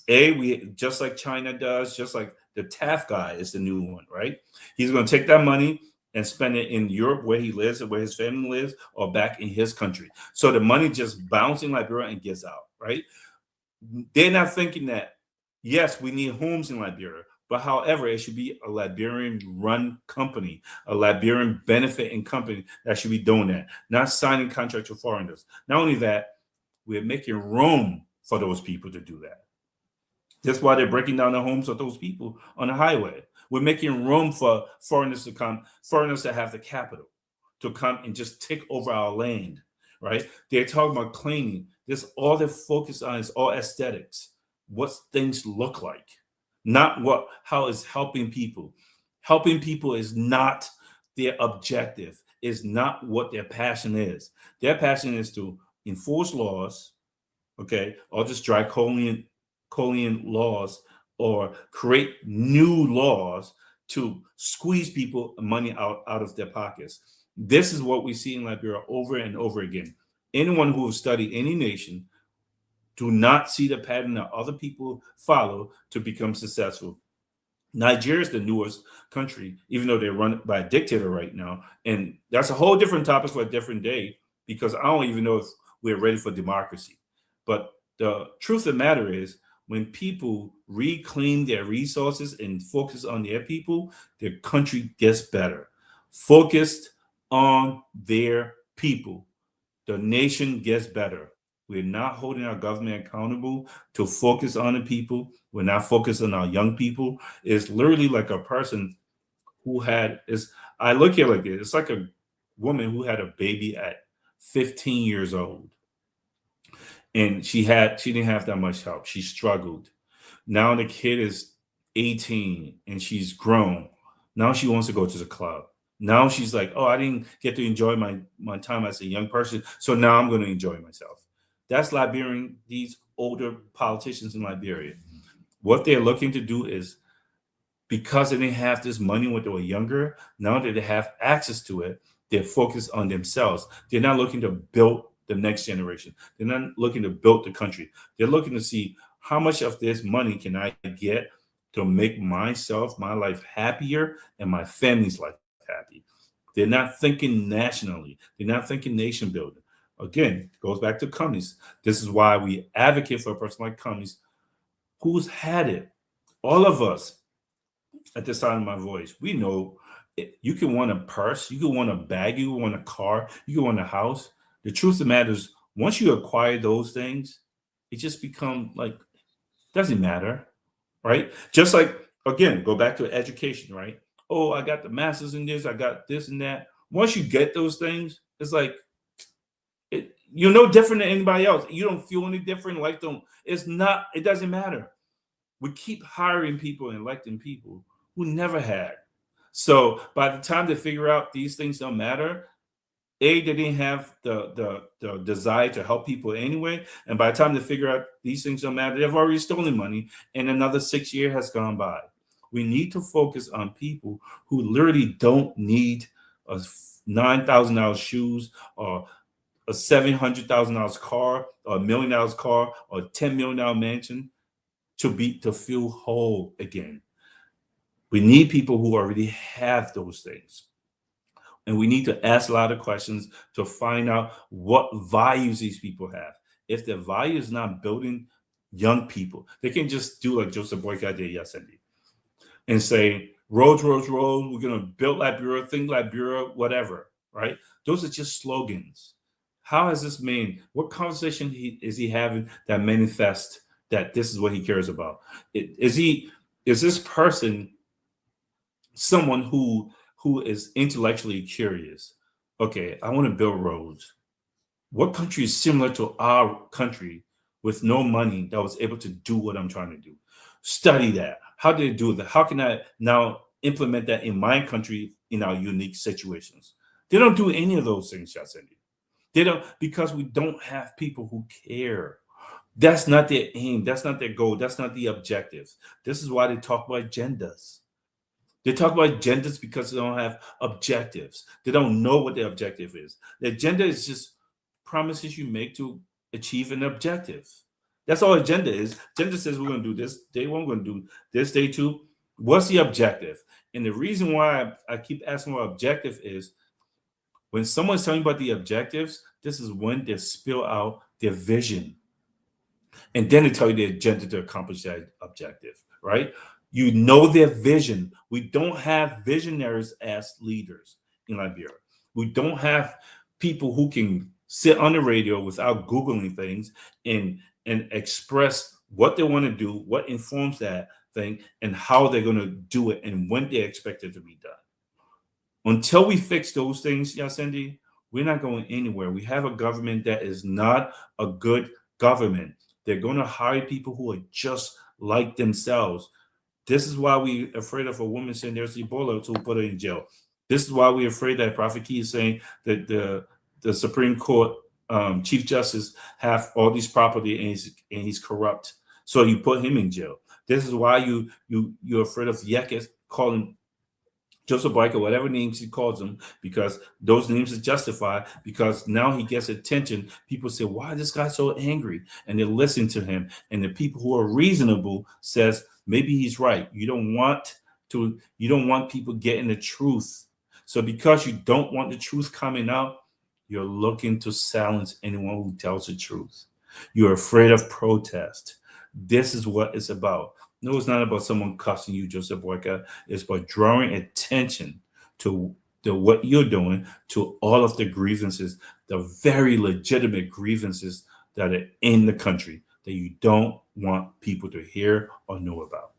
We just like China does, just like the TAF guy is the new one, right? He's going to take that money and spend it in Europe where he lives and where his family lives, or back in his country. So the money just bouncing Liberia and gets out, right? They're not thinking that, yes, we need homes in Liberia, but however, it should be a Liberian run company, a Liberian benefiting company that should be doing that, not signing contracts with foreigners. Not only that, We're making room for those people to do that. That's why they're breaking down the homes of those people on the highway. We're making room for foreigners to come, foreigners that have the capital to come and just take over our land, right? They're talking about cleaning. This all they're focused on is all aesthetics, what things look like, not what how it's helping people. Helping people is not their objective, is not what their passion is. Their passion is to enforce laws, okay, or just draconian laws or create new laws to squeeze people money out of their pockets. This is what we see in Liberia over and over again. Anyone who has studied any nation do not see the pattern that other people follow to become successful. Nigeria is the newest country, even though they're run by a dictator right now. And that's a whole different topic for a different day because I don't even know if we're ready for democracy. But the truth of the matter is, when people reclaim their resources and focus on their people, their country gets better. Focused on their people, the nation gets better. We're not holding our government accountable to focus on the people. We're not focused on our young people. It's literally like a person who had is I look at it like this. It's like a woman who had a baby at 15 years old. And she didn't have that much help. She struggled. Now the kid is 18 and she's grown. Now she wants to go to the club. Now she's like, oh, I didn't get to enjoy my time as a young person. So now I'm going to enjoy myself. That's Liberian, these older politicians in Liberia. What they're looking to do is because they didn't have this money when they were younger, now that they have access to it, they're focused on themselves. They're not looking to build the next generation. They're not looking to build the country. They're looking to see how much of this money can I get to make myself, my life happier and my family's life happy. They're not thinking nationally. They're not thinking nation building. Again, it goes back to Cummings. This is why we advocate for a person like Cummings, who's had it. All of us at the sound of my voice, we know you can want a purse, you can want a bag, you can want a car, you can want a house. The truth of the matter is, once you acquire those things, it just become like doesn't matter, right? Just like again, go back to education, right? Oh, I got the masters in this, I got this and that. Once you get those things, it's like you're no different than anybody else. You don't feel any different. Like don't. It's not. It doesn't matter. We keep hiring people and electing people who never had. So by the time they figure out these things don't matter, they didn't have the desire to help people anyway. And by the time they figure out these things don't matter, they've already stolen money, and another 6 years has gone by. We need to focus on people who literally don't need a $9,000 shoes or a $700,000 car or $1 million car or $10 million mansion to feel whole again. We need people who already have those things. And we need to ask a lot of questions to find out what values these people have. If their value is not building young people, they can just do like Joseph Boyka did yesterday and say, roads, roads, roads, we're going to build Liberia, think Liberia, whatever, right? Those are just slogans. How has this man, what conversation is he having that manifests that this is what he cares about? Is this person someone who is intellectually curious? Okay, I want to build roads. What country is similar to our country with no money that was able to do what I'm trying to do? Study that. How did it do that? How can I now implement that in my country in our unique situations? They don't do any of those things, Jacindy. They don't, because we don't have people who care. That's not their aim. That's not their goal. That's not the objectives. This is why they talk about agendas. They talk about agendas because they don't have objectives. They don't know what their objective is. The agenda is just promises you make to achieve an objective. That's all agenda is. Agenda says we're going to do this. Day one, we're going to do this. Day two, what's the objective? And the reason why I keep asking what objective is, when someone's telling you about the objectives, this is when they spill out their vision. And then they tell you the agenda to accomplish that objective, right? You know their vision. We don't have visionaries as leaders in Liberia. We don't have people who can sit on the radio without Googling things and express what they want to do, what informs that thing, and how they're going to do it and when they expect it to be done. Until we fix those things, Yasendi, we're not going anywhere. We have a government that is not a good government. They're going to hire people who are just like themselves. This is why we're afraid of a woman saying there's Ebola to put her in jail. This is why we're afraid that Prophet Key is saying that the Supreme Court Chief Justice have all these property and he's corrupt. So you put him in jail. This is why you're afraid of Yekes calling Joseph Biker, whatever names he calls them, because those names are justified, because now he gets attention. People say, why is this guy so angry? And they listen to him. And the people who are reasonable says, maybe he's right. You don't want people getting the truth. So because you don't want the truth coming out, you're looking to silence anyone who tells the truth. You're afraid of protest. This is what it's about. No, it's not about someone cussing you, Joseph Boyka. It's about drawing attention to what you're doing, to all of the grievances, the very legitimate grievances that are in the country that you don't want people to hear or know about.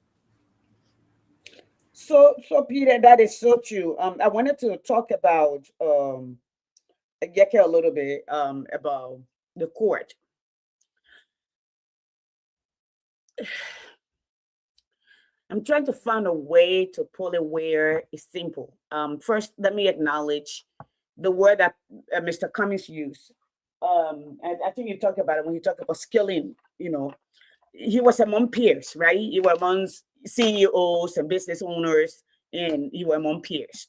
So Peter, that is so true. I wanted to talk about Yeke a little bit about the court. I'm trying to find a way to pull it where it's simple. First, let me acknowledge the word that Mr. Cummings used. And I think you talked about it when you talk about skilling. You know, he was among peers, right? He was among CEOs and business owners, and he was among peers.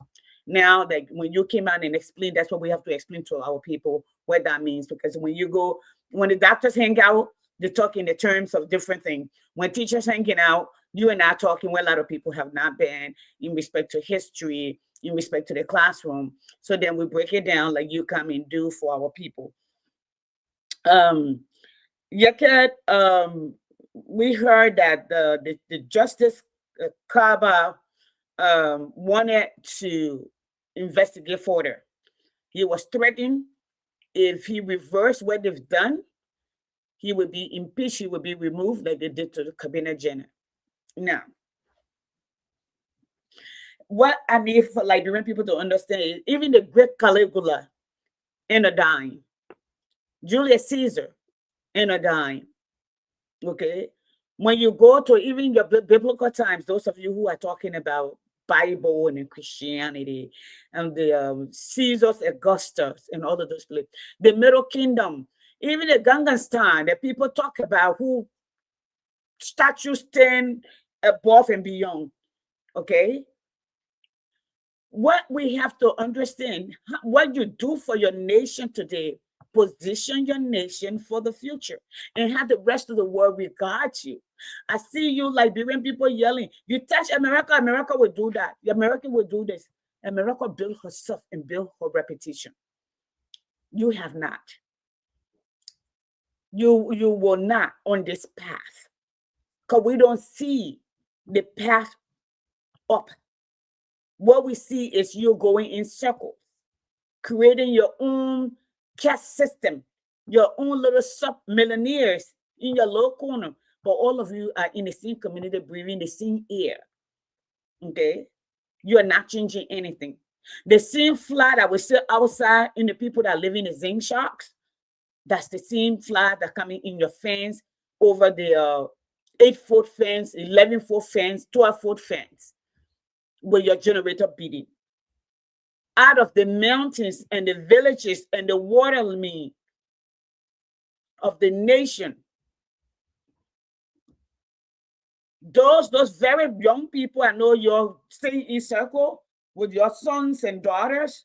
Now, like when you came out and explained, that's what we have to explain to our people what that means. Because when the doctors hang out, they talk in the terms of different things. When teachers hanging out, you and I talking where a lot of people have not been in respect to history, in respect to the classroom. So then we break it down like you come and do for our people. Yet, we heard that the Justice Kaba wanted to investigate further. He was threatened if he reversed what they've done, he would be impeached, he would be removed like they did to the cabinet general. Now, what I need for Liberian people to understand is even the great Caligula in a dying, Julius Caesar in a dying, okay? When you go to even your biblical times, those of you who are talking about Bible and Christianity and the Caesars Augustus and all of those places, the Middle Kingdom, even the Gangastan that people talk about who statues stand above and beyond, okay? What we have to understand, what you do for your nation today, position your nation for the future and have the rest of the world regard you. I see you Liberian people yelling, you touch America, America will do that. The American will do this. America built herself and built her reputation. You have not. You will not on this path because we don't see the path up. What we see is you going in circles, creating your own caste system, your own little sub-millionaires in your little corner, but all of you are in the same community, breathing the same air, okay? You are not changing anything. The same fly that we see outside in the people that live in the zinc shacks, that's the same fly that coming in your fence over the 8-foot fence, 11-foot fence, 12-foot fence with your generator beating. Out of the mountains and the villages and the water mean of the nation, those very young people, I know you're staying in circle with your sons and daughters,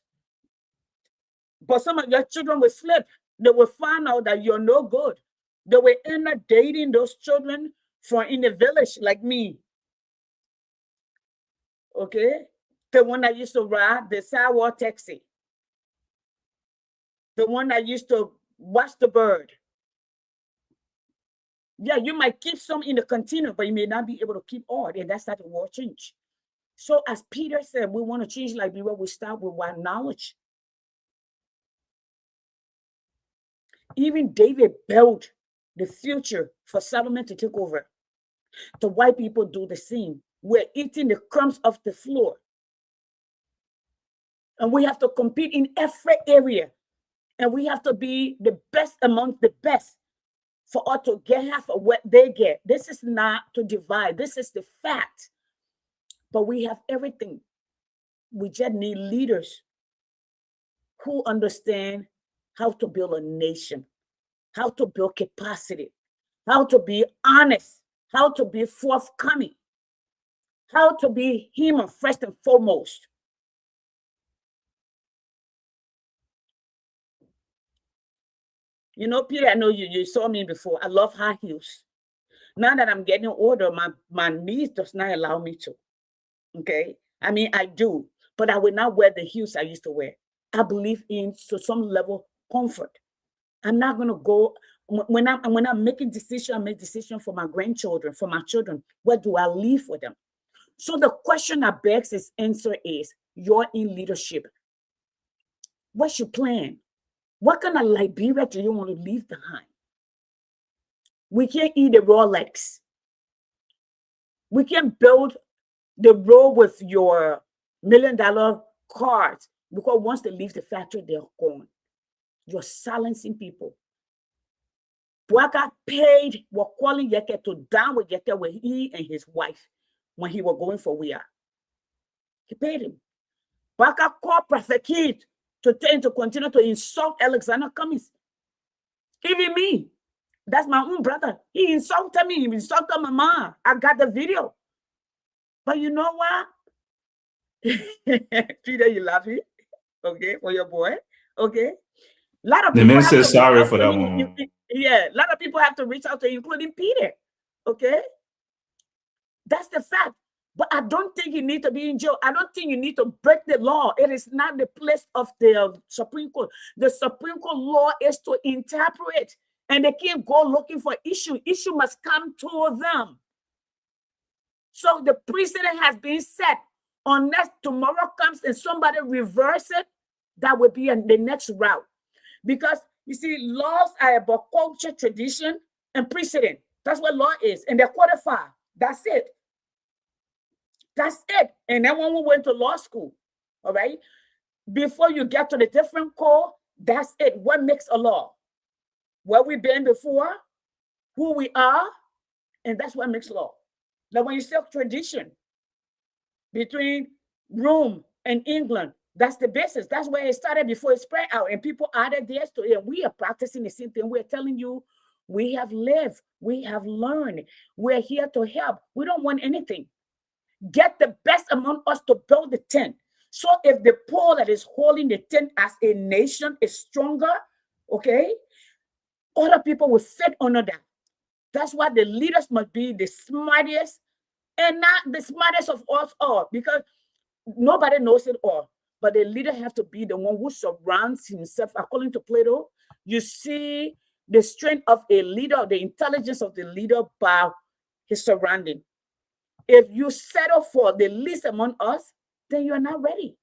but some of your children will slip. They will find out that you're no good. They will end up dating those children from in the village like me. Okay? The one that used to ride the sidewalk taxi. The one that used to watch the bird. Yeah, you might keep some in the container, but you may not be able to keep all. And that's how the world change. So as Peter said, we want to change Liberia. We start with what knowledge. Even David built the future for Solomon to take over. The white people do the same. We're eating the crumbs of the floor. And we have to compete in every area. And we have to be the best among the best for us to get half of what they get. This is not to divide. This is the fact. But we have everything. We just need leaders who understand how to build a nation, how to build capacity, how to be honest, how to be forthcoming, how to be human first and foremost. You know, Peter, I know you saw me before. I love high heels. Now that I'm getting older, my knees does not allow me to. Okay. I mean, I do, but I will not wear the heels I used to wear. I believe in to some level comfort. I'm not gonna go when I'm making decision, I make decision for my grandchildren, for my children. What do I leave for them? So the question that begs its answer is: you're in leadership. What's your plan? What kind of Liberia do you want to leave behind? We can't eat the raw legs. We can't build the road with your $1 million cars, because once they leave the factory, they're gone. You're silencing people. Bwaka paid Wakwali Yeke to down with Yeke with he and his wife when he was going for we are. He paid him. Bwaka called Prophet Kid to continue to insult Alexander Cummings. Even me. That's my own brother. He insulted me. He insulted my mom. I got the video. But you know what? Peter, you laughing? Okay, for your boy. Okay. A lot of The people man have says to reach sorry out for to that him. one. Yeah, a lot of people have to reach out to him, including Peter. Okay. That's the fact. But I don't think you need to be in jail. I don't think you need to break the law. It is not the place of the Supreme Court. The Supreme Court law is to interpret, and they can't go looking for issue. Issue must come to them. So the precedent has been set. Unless tomorrow comes and somebody reverse it, that would be the next route. Because you see, laws are about culture, tradition, and precedent. That's what law is. And they're codified. That's it. That's it. And then when we went to law school, all right, before you get to the different code, that's it. What makes a law? Where we've been before, who we are, and that's what makes law. Now, when you say tradition between Rome and England, that's the basis. That's where it started before it spread out. And people added theirs to it. We are practicing the same thing. We're telling you, we have lived, we have learned, we're here to help. We don't want anything. Get the best among us to build the tent. So if the pole that is holding the tent as a nation is stronger, okay, other people will fit under that. That's why the leaders must be the smartest, and not the smartest of us all, because nobody knows it all. But the leader has to be the one who surrounds himself. According to Plato, you see the strength of a leader, the intelligence of the leader by his surrounding. If you settle for the least among us, then you are not ready.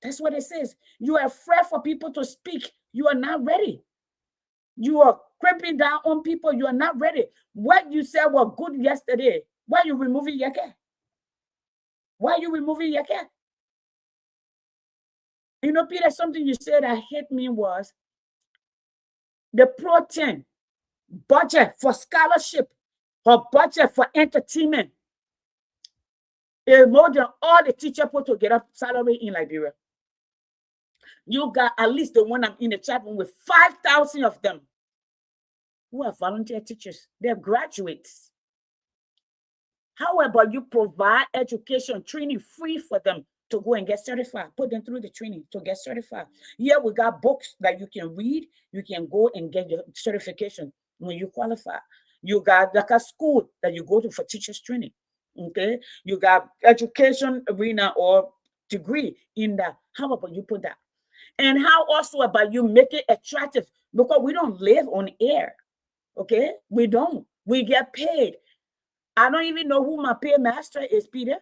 That's what it says. You are afraid for people to speak. You are not ready. You are creeping down on people. You are not ready. What you said was good yesterday. Why are you removing your cat? Why are you removing your cat? You know, Peter, something you said that hit me was the protein budget for scholarship or budget for entertainment is more than all the teacher put together salary in Liberia. You got at least the one I'm in the chat room with 5,000 of them who are volunteer teachers. They're graduates. How about you provide education, training free for them to go and get certified? Put them through the training to get certified. Yeah, we got books that you can read. You can go and get your certification when you qualify. You got like a school that you go to for teachers training. Okay, you got education arena or degree in that. How about you put that? And how also about you make it attractive? Because we don't live on air. Okay, we don't. We get paid. I don't even know who my paymaster is, Peter.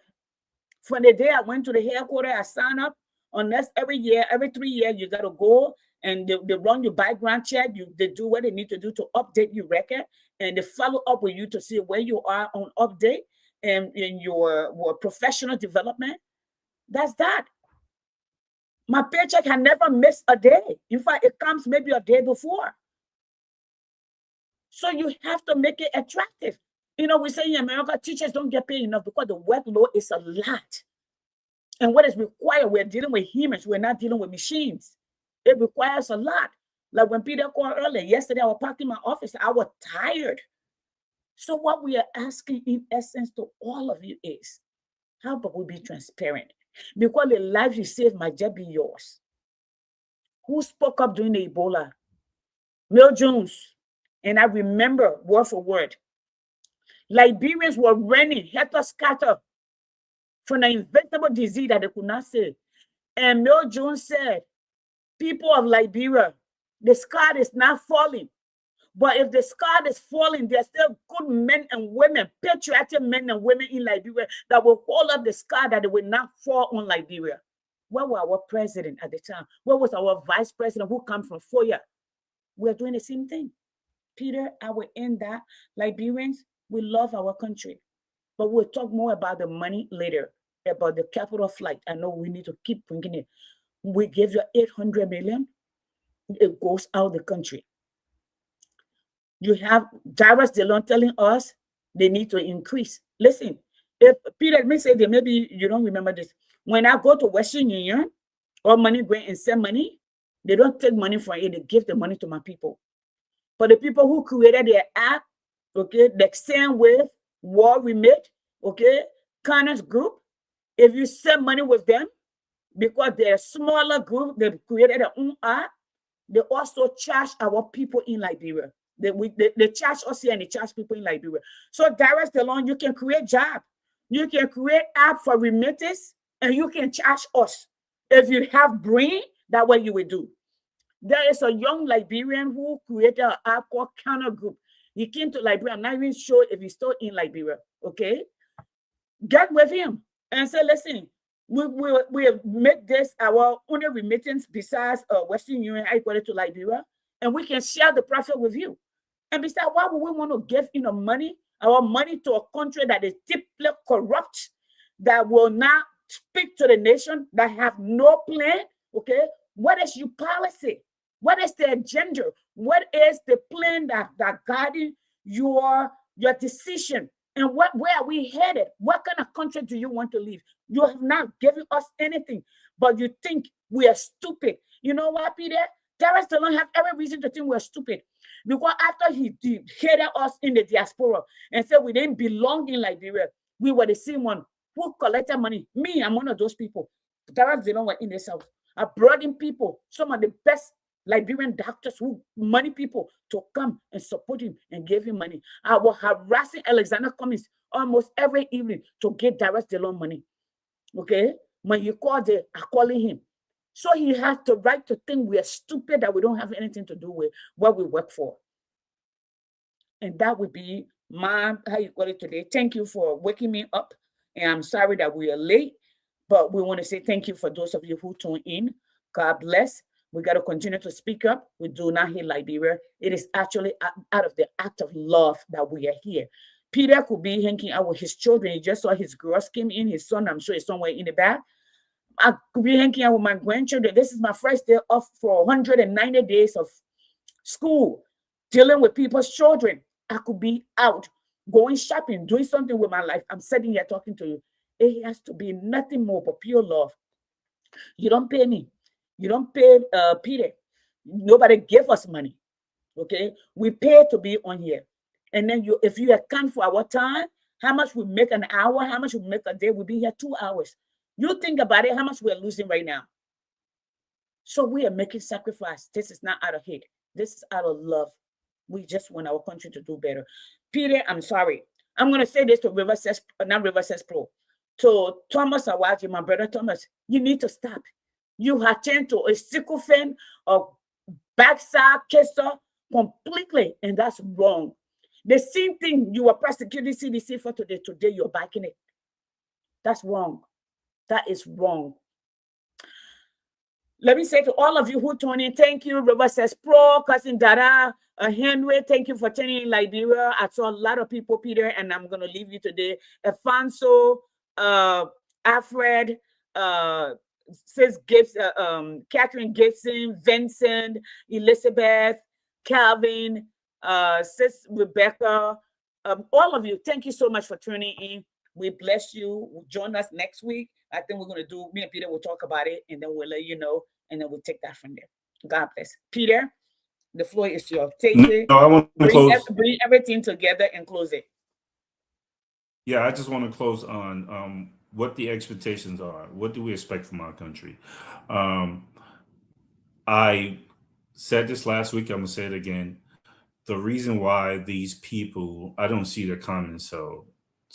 From the day I went to the headquarters, I signed up. Unless every year, every 3 years, you got to go and they run your background check. They do what they need to do to update your record, and they follow up with you to see where you are on update and in your professional development. That's that. My paycheck had never missed a day. In fact, it comes maybe a day before. So you have to make it attractive. We say in America, teachers don't get paid enough because the workload is a lot. And what is required, we're dealing with humans. We're not dealing with machines. It requires a lot. Like when Peter called earlier, yesterday I was parked in my office. I was tired. So what we are asking in essence to all of you is, how about we be transparent? Because the lives you save might just be yours. Who spoke up during the Ebola? Mel Jones. And I remember word for word. Liberians were running, helter-skelter, from an inventable disease that they could not say. And Mel Jones said, people of Liberia, the sky is not falling. But if the sky is falling, there are still good men and women, patriotic men and women in Liberia that will hold up the sky that it will not fall on Liberia. Where was our president at the time? Where was our vice president who come from Foya? We're doing the same thing. Peter, I will end that. Liberians, we love our country. But we'll talk more about the money later, about the capital flight. I know we need to keep bringing it. We give you 800 million. It goes out of the country. You have Darius Delon telling us they need to increase. Listen, if Peter, let me say that maybe you don't remember this. When I go to Western Union or Money Grant and send money, they don't take money from it. They give the money to my people. For the people who created their app, okay, the same with War Remit, okay, Kindness Group, if you send money with them, because they're a smaller group, they created their own app, they also charge our people in Liberia. They charge us here and they charge people in Liberia. So Darius Delon, you can create job. You can create app for remittance and you can charge us. If you have brain, that way you will do. There is a young Liberian who created an app called Counter Group. He came to Liberia. I'm not even sure if he's still in Liberia. Okay? Get with him and say, listen, we make this our only remittance besides Western Union equal to Liberia, and we can share the profit with you. And besides, why would we want to give our money to a country that is deeply corrupt, that will not speak to the nation, that have no plan? Okay, what is your policy? What is the agenda? What is the plan that guiding your decision? And where are we headed? What kind of country do you want to live? You have not given us anything, but you think we are stupid. You know what, Peter? Darius Delon have every reason to think we're stupid. Because after he hated us in the diaspora and said we didn't belong in Liberia, we were the same one who collected money. Me, I'm one of those people. Darius Delon were in the South. I brought in people, some of the best Liberian doctors, money people, to come and support him and give him money. I was harassing Alexander Cummings almost every evening to get Darius Delon money. Okay? When he called it, I calling him. So he has the right to think we are stupid, that we don't have anything to do with what we work for. And that would be how you call it today. Thank you for waking me up. And I'm sorry that we are late, but we want to say thank you for those of you who tuned in. God bless. We got to continue to speak up. We do not hate Liberia. It is actually out of the act of love that we are here. Peter could be hanging out with his children. He just saw his girls came in. His son, I'm sure, is somewhere in the back. I could be hanging out with my grandchildren. This is my first day off for 190 days of school, dealing with people's children. I could be out, going shopping, doing something with my life. I'm sitting here talking to you. It has to be nothing more but pure love. You don't pay me. You don't pay Peter. Nobody gave us money. Okay? We pay to be on here. And then if you account for our time, how much we make an hour, how much we make a day, we'll be here 2 hours. You think about it, how much we're losing right now. So we are making sacrifice. This is not out of hate. This is out of love. We just want our country to do better. Peter, I'm sorry. I'm going to say this to River Pro. To Thomas Awaji, my brother Thomas, you need to stop. You have turned to a sycophant, a backside kisser completely, and that's wrong. The same thing you were prosecuting CDC for today you're backing it. That's wrong. That is wrong. let me say to all of you who tune in, thank you. Robert says, Pro, Cousin Dada, Henry, thank you for tuning in Liberia. I saw a lot of people, Peter, and I'm going to leave you today. Alfonso, Alfred, Sis Gibbs, Catherine Gibson, Vincent, Elizabeth, Calvin, Sis Rebecca, all of you, thank you so much for tuning in. We bless you. Join us next week. I think we're going to do, me and Peter will talk about it, and then we'll let you know, and then we'll take that from there. God bless. Peter, the floor is yours. Take it. No, I want to close. Bring everything together and close it. Yeah, I just want to close on what the expectations are. What do we expect from our country? I said this last week. I'm gonna say it again. The reason why these people, I don't see their comments, so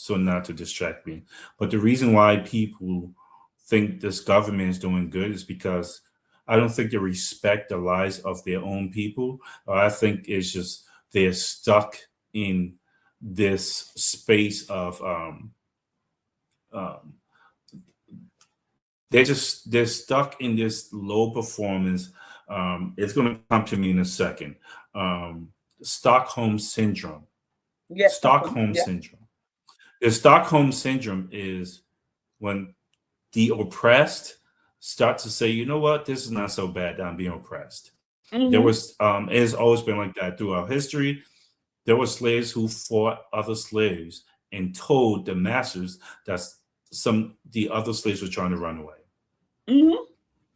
not to distract me, but the reason why people think this government is doing good is because I don't think they respect the lives of their own people. I think it's just they're stuck in this space of um, they're stuck in this low performance. It's going to come to me in a second. Stockholm syndrome. Yes, Stockholm yeah. syndrome. The Stockholm syndrome is when the oppressed start to say, you know what, this is not so bad that I'm being oppressed. There was, it has always been like that throughout history. There were slaves who fought other slaves and told the masters that the other slaves were trying to run away.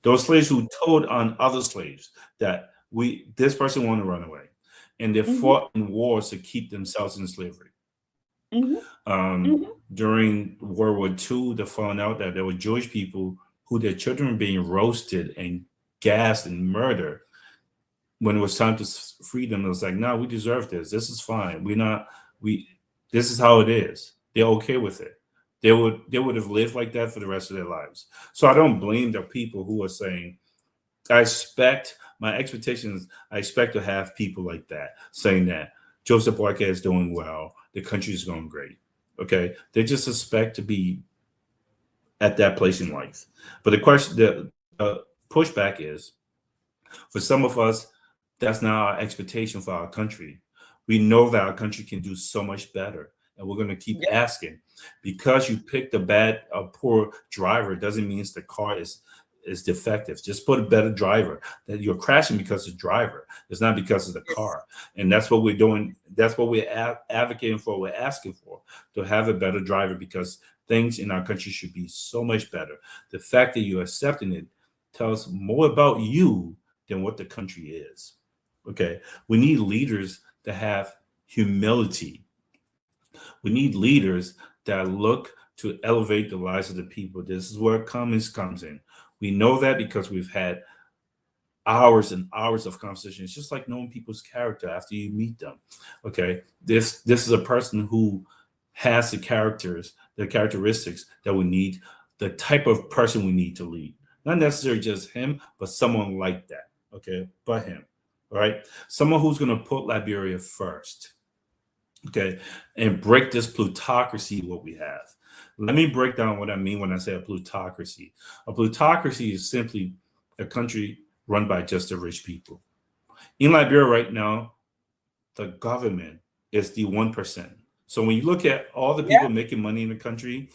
Those slaves who told on other slaves that this person want to run away, and they fought in wars to keep themselves in slavery. During World War II, they found out that there were Jewish people who their children were being roasted and gassed and murdered. When it was time to free them, it was like, no, we deserve this. This is fine. This is how it is. They're okay with it. They would have lived like that for the rest of their lives. So I don't blame the people who are saying, I expect to have people like that saying that Joseph Boyka is doing well, the country is going great. Okay. They just expect to be at that place in life. But the pushback is, for some of us, that's not our expectation for our country. We know that our country can do so much better. And we're going to keep asking. Because you picked a poor driver doesn't mean the car is defective. Just put a better driver. That you're crashing because of the driver. It's not because of the car. And that's what we're doing. That's what we're advocating for. We're asking for, to have a better driver, because things in our country should be so much better. The fact that you're accepting it tells more about you than what the country is. Okay. We need leaders that have humility. We need leaders that look to elevate the lives of the people. This is where comments comes in. We know that because we've had hours and hours of conversation. It's just like knowing people's character after you meet them. Okay. This is a person who has the characteristics that we need, the type of person we need to lead. Not necessarily just him, but someone like that. Okay. But him. All right. Someone who's going to put Liberia first. Okay, and break this plutocracy, what we have. Let me break down what I mean when I say a plutocracy. A plutocracy is simply a country run by just the rich people. In Liberia right now, the government is the 1%. So when you look at all the people making money in the country,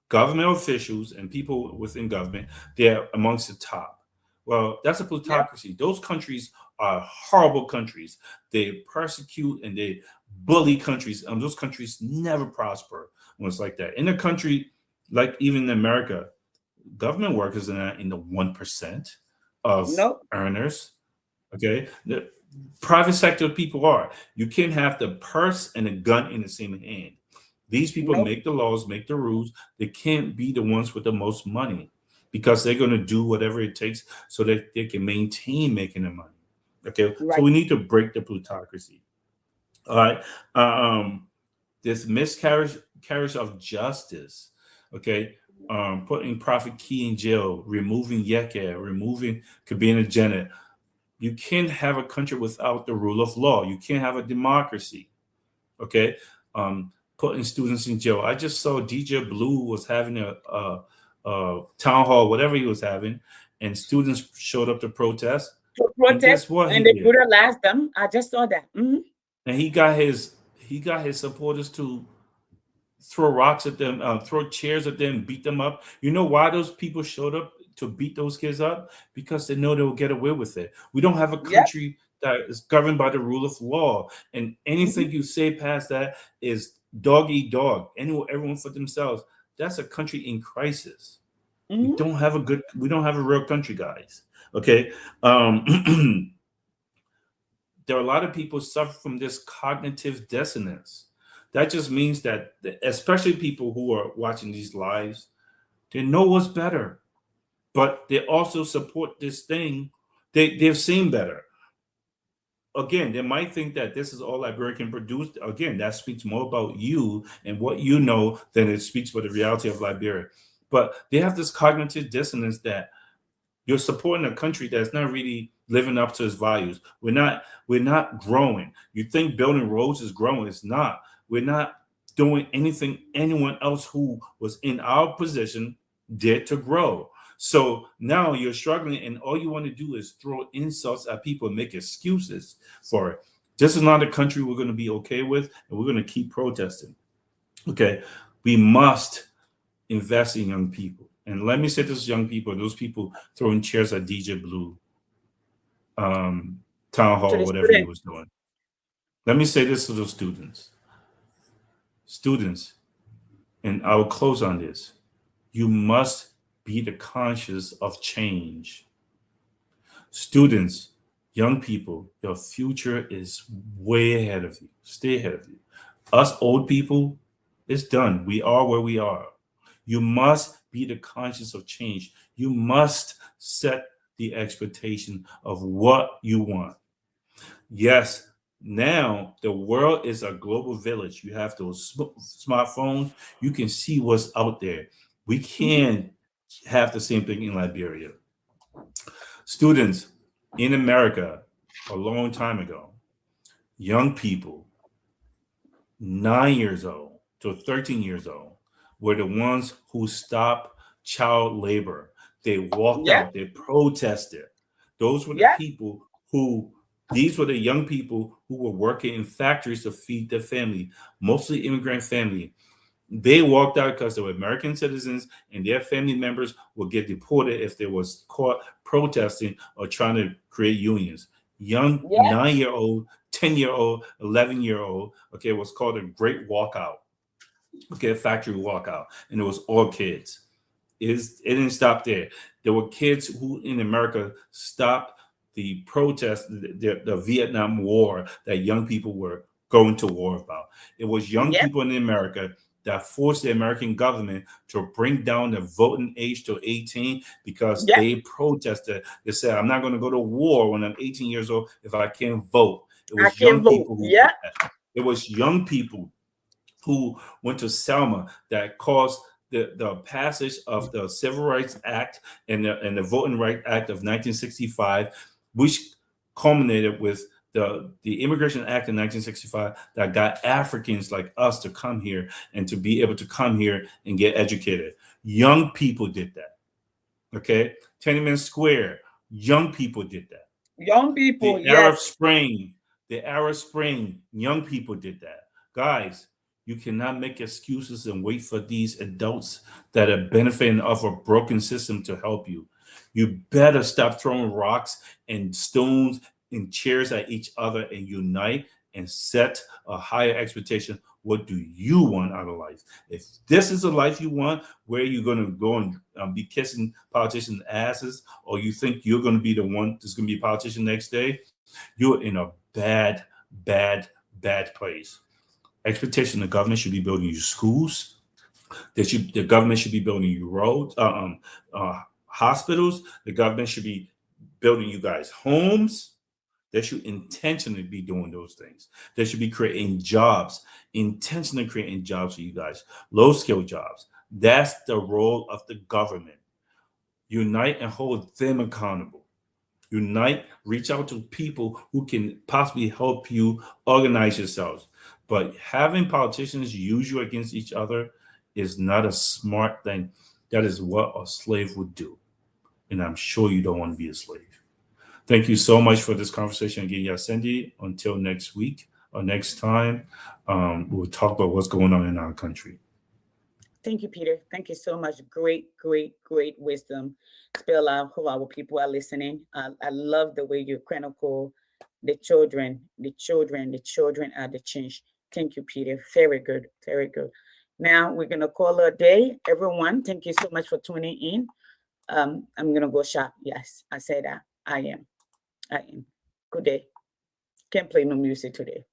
government officials and people within government, they're amongst the top. Well, that's a plutocracy. Those countries are horrible countries. They persecute and they bully countries. Those countries never prosper when it's like that. In a country like even in America, government workers are not in the 1% of earners. Okay. The private sector people are. You can't have the purse and a gun in the same hand. These people make the laws, make the rules. They can't be the ones with the most money, because they're going to do whatever it takes so that they can maintain making the money. Okay. So we need to break the plutocracy. All right. This miscarriage of justice. Okay. Putting Prophet Key in jail, removing Yeke, removing Kabina Janet. You can't have a country without the rule of law. You can't have a democracy. Okay. Putting students in jail. I just saw DJ Blue was having a town hall, whatever he was having, and students showed up to protest. to And protest, guess what he and they did? brutalized them. I just saw that. And he got his supporters to throw rocks at them, throw chairs at them, beat them up. You know why those people showed up to beat those kids up? Because they know they will get away with it. We don't have a Yeah. country that is governed by the rule of law, and hmm anything you say past that is dog eat dog. Anyone, everyone for themselves. That's a country in crisis. We hmm don't have a good. We don't have a real country, guys. Okay. Um, there are a lot of people suffer from this cognitive dissonance. That just means that, especially people who are watching these lives, they know what's better, but they also support this thing. They've seen better. Again, they might think that this is all Liberia can produce. Again, that speaks more about you and what you know than it speaks for the reality of Liberia. But they have this cognitive dissonance that you're supporting a country that's not really living up to its values. We're not growing. You think building roads is growing. It's not. We're not doing anything anyone else who was in our position did to grow. So now you're struggling, and all you want to do is throw insults at people and make excuses for it. This is not a country we're going to be okay with, and we're going to keep protesting. Okay. We must invest in young people. And let me say this, young people, those people throwing chairs at DJ Blue, um, town To hall, the whatever he students. was doing. Let me say this to those students. Students, and I will close on this. You must be the conscious of change. Students, young people, your future is way ahead of you. Stay ahead of you. Us old people, it's done. We are where we are. You must be the conscious of change. You must set the expectation of what you want. Yes, now the world is a global village. You have those smartphones. You can see what's out there. We hmm can't have the same thing in Liberia. Students in America, a long time ago, young people 9 years old to 13 years old were the ones who stopped child labor. They walked Yeah. out, they protested. Those were the Yeah. people who, these were the young people who were working in factories to feed their family, mostly immigrant family. They walked out because they were American citizens, and their family members would get deported if they was caught protesting or trying to create unions. Young Yeah. 9-year-old, 10-year-old, 11-year-old, okay, it was called a great walkout. Okay, a factory walkout, and it was all kids. It didn't stop there. There were kids who in America stopped the protest, the Vietnam War that young people were going to war about. It was young Yeah. people in America that forced the American government to bring down the voting age to 18 because Yeah. they protested. They said, I'm not going to go to war when I'm 18 years old if I can't vote. It I was can young vote. people who did Yeah. that. It was young people who went to Selma that caused the passage of the Civil Rights Act and the Voting Rights Act of 1965, which culminated with the Immigration Act in 1965 that got Africans like us to come here and to be able to come here and get educated. Young people did that. Okay. Tiananmen Square, young people did that. Young people. The Arab Yes. Spring, the Arab Spring, young people did that. Guys, you cannot make excuses and wait for these adults that are benefiting off a broken system to help you. You better stop throwing rocks and stones and chairs at each other and unite and set a higher expectation. What do you want out of life? If this is a life you want, where you're going to go and be kissing politicians' asses, or you think you're going to be the one that's going to be a politician next day, you're in a bad, bad, bad place. Expectation: the government should be building you schools. The government should be building you roads, hospitals. The government should be building you guys homes. They should intentionally be doing those things. They should be creating jobs, intentionally creating jobs for you guys, low skill jobs. That's the role of the government. Unite and hold them accountable. Unite, reach out to people who can possibly help you organize yourselves. But having politicians use you against each other is not a smart thing. That is what a slave would do. and I'm sure you don't want to be a slave. Thank you so much for this conversation again, Yasendi. Until next week or next time, we'll talk about what's going on in our country. Thank you, Peter. Thank you so much. Great, great, great wisdom. Spill out who our people are listening. I love the way you chronicle the children, the children, the children are the change. Thank you, Peter. Very good, very good. Now we're gonna call it a day, everyone. Thank you so much for tuning in. I'm gonna go shop. Yes, I said that. I am. I am. Good day. Can't play no music today.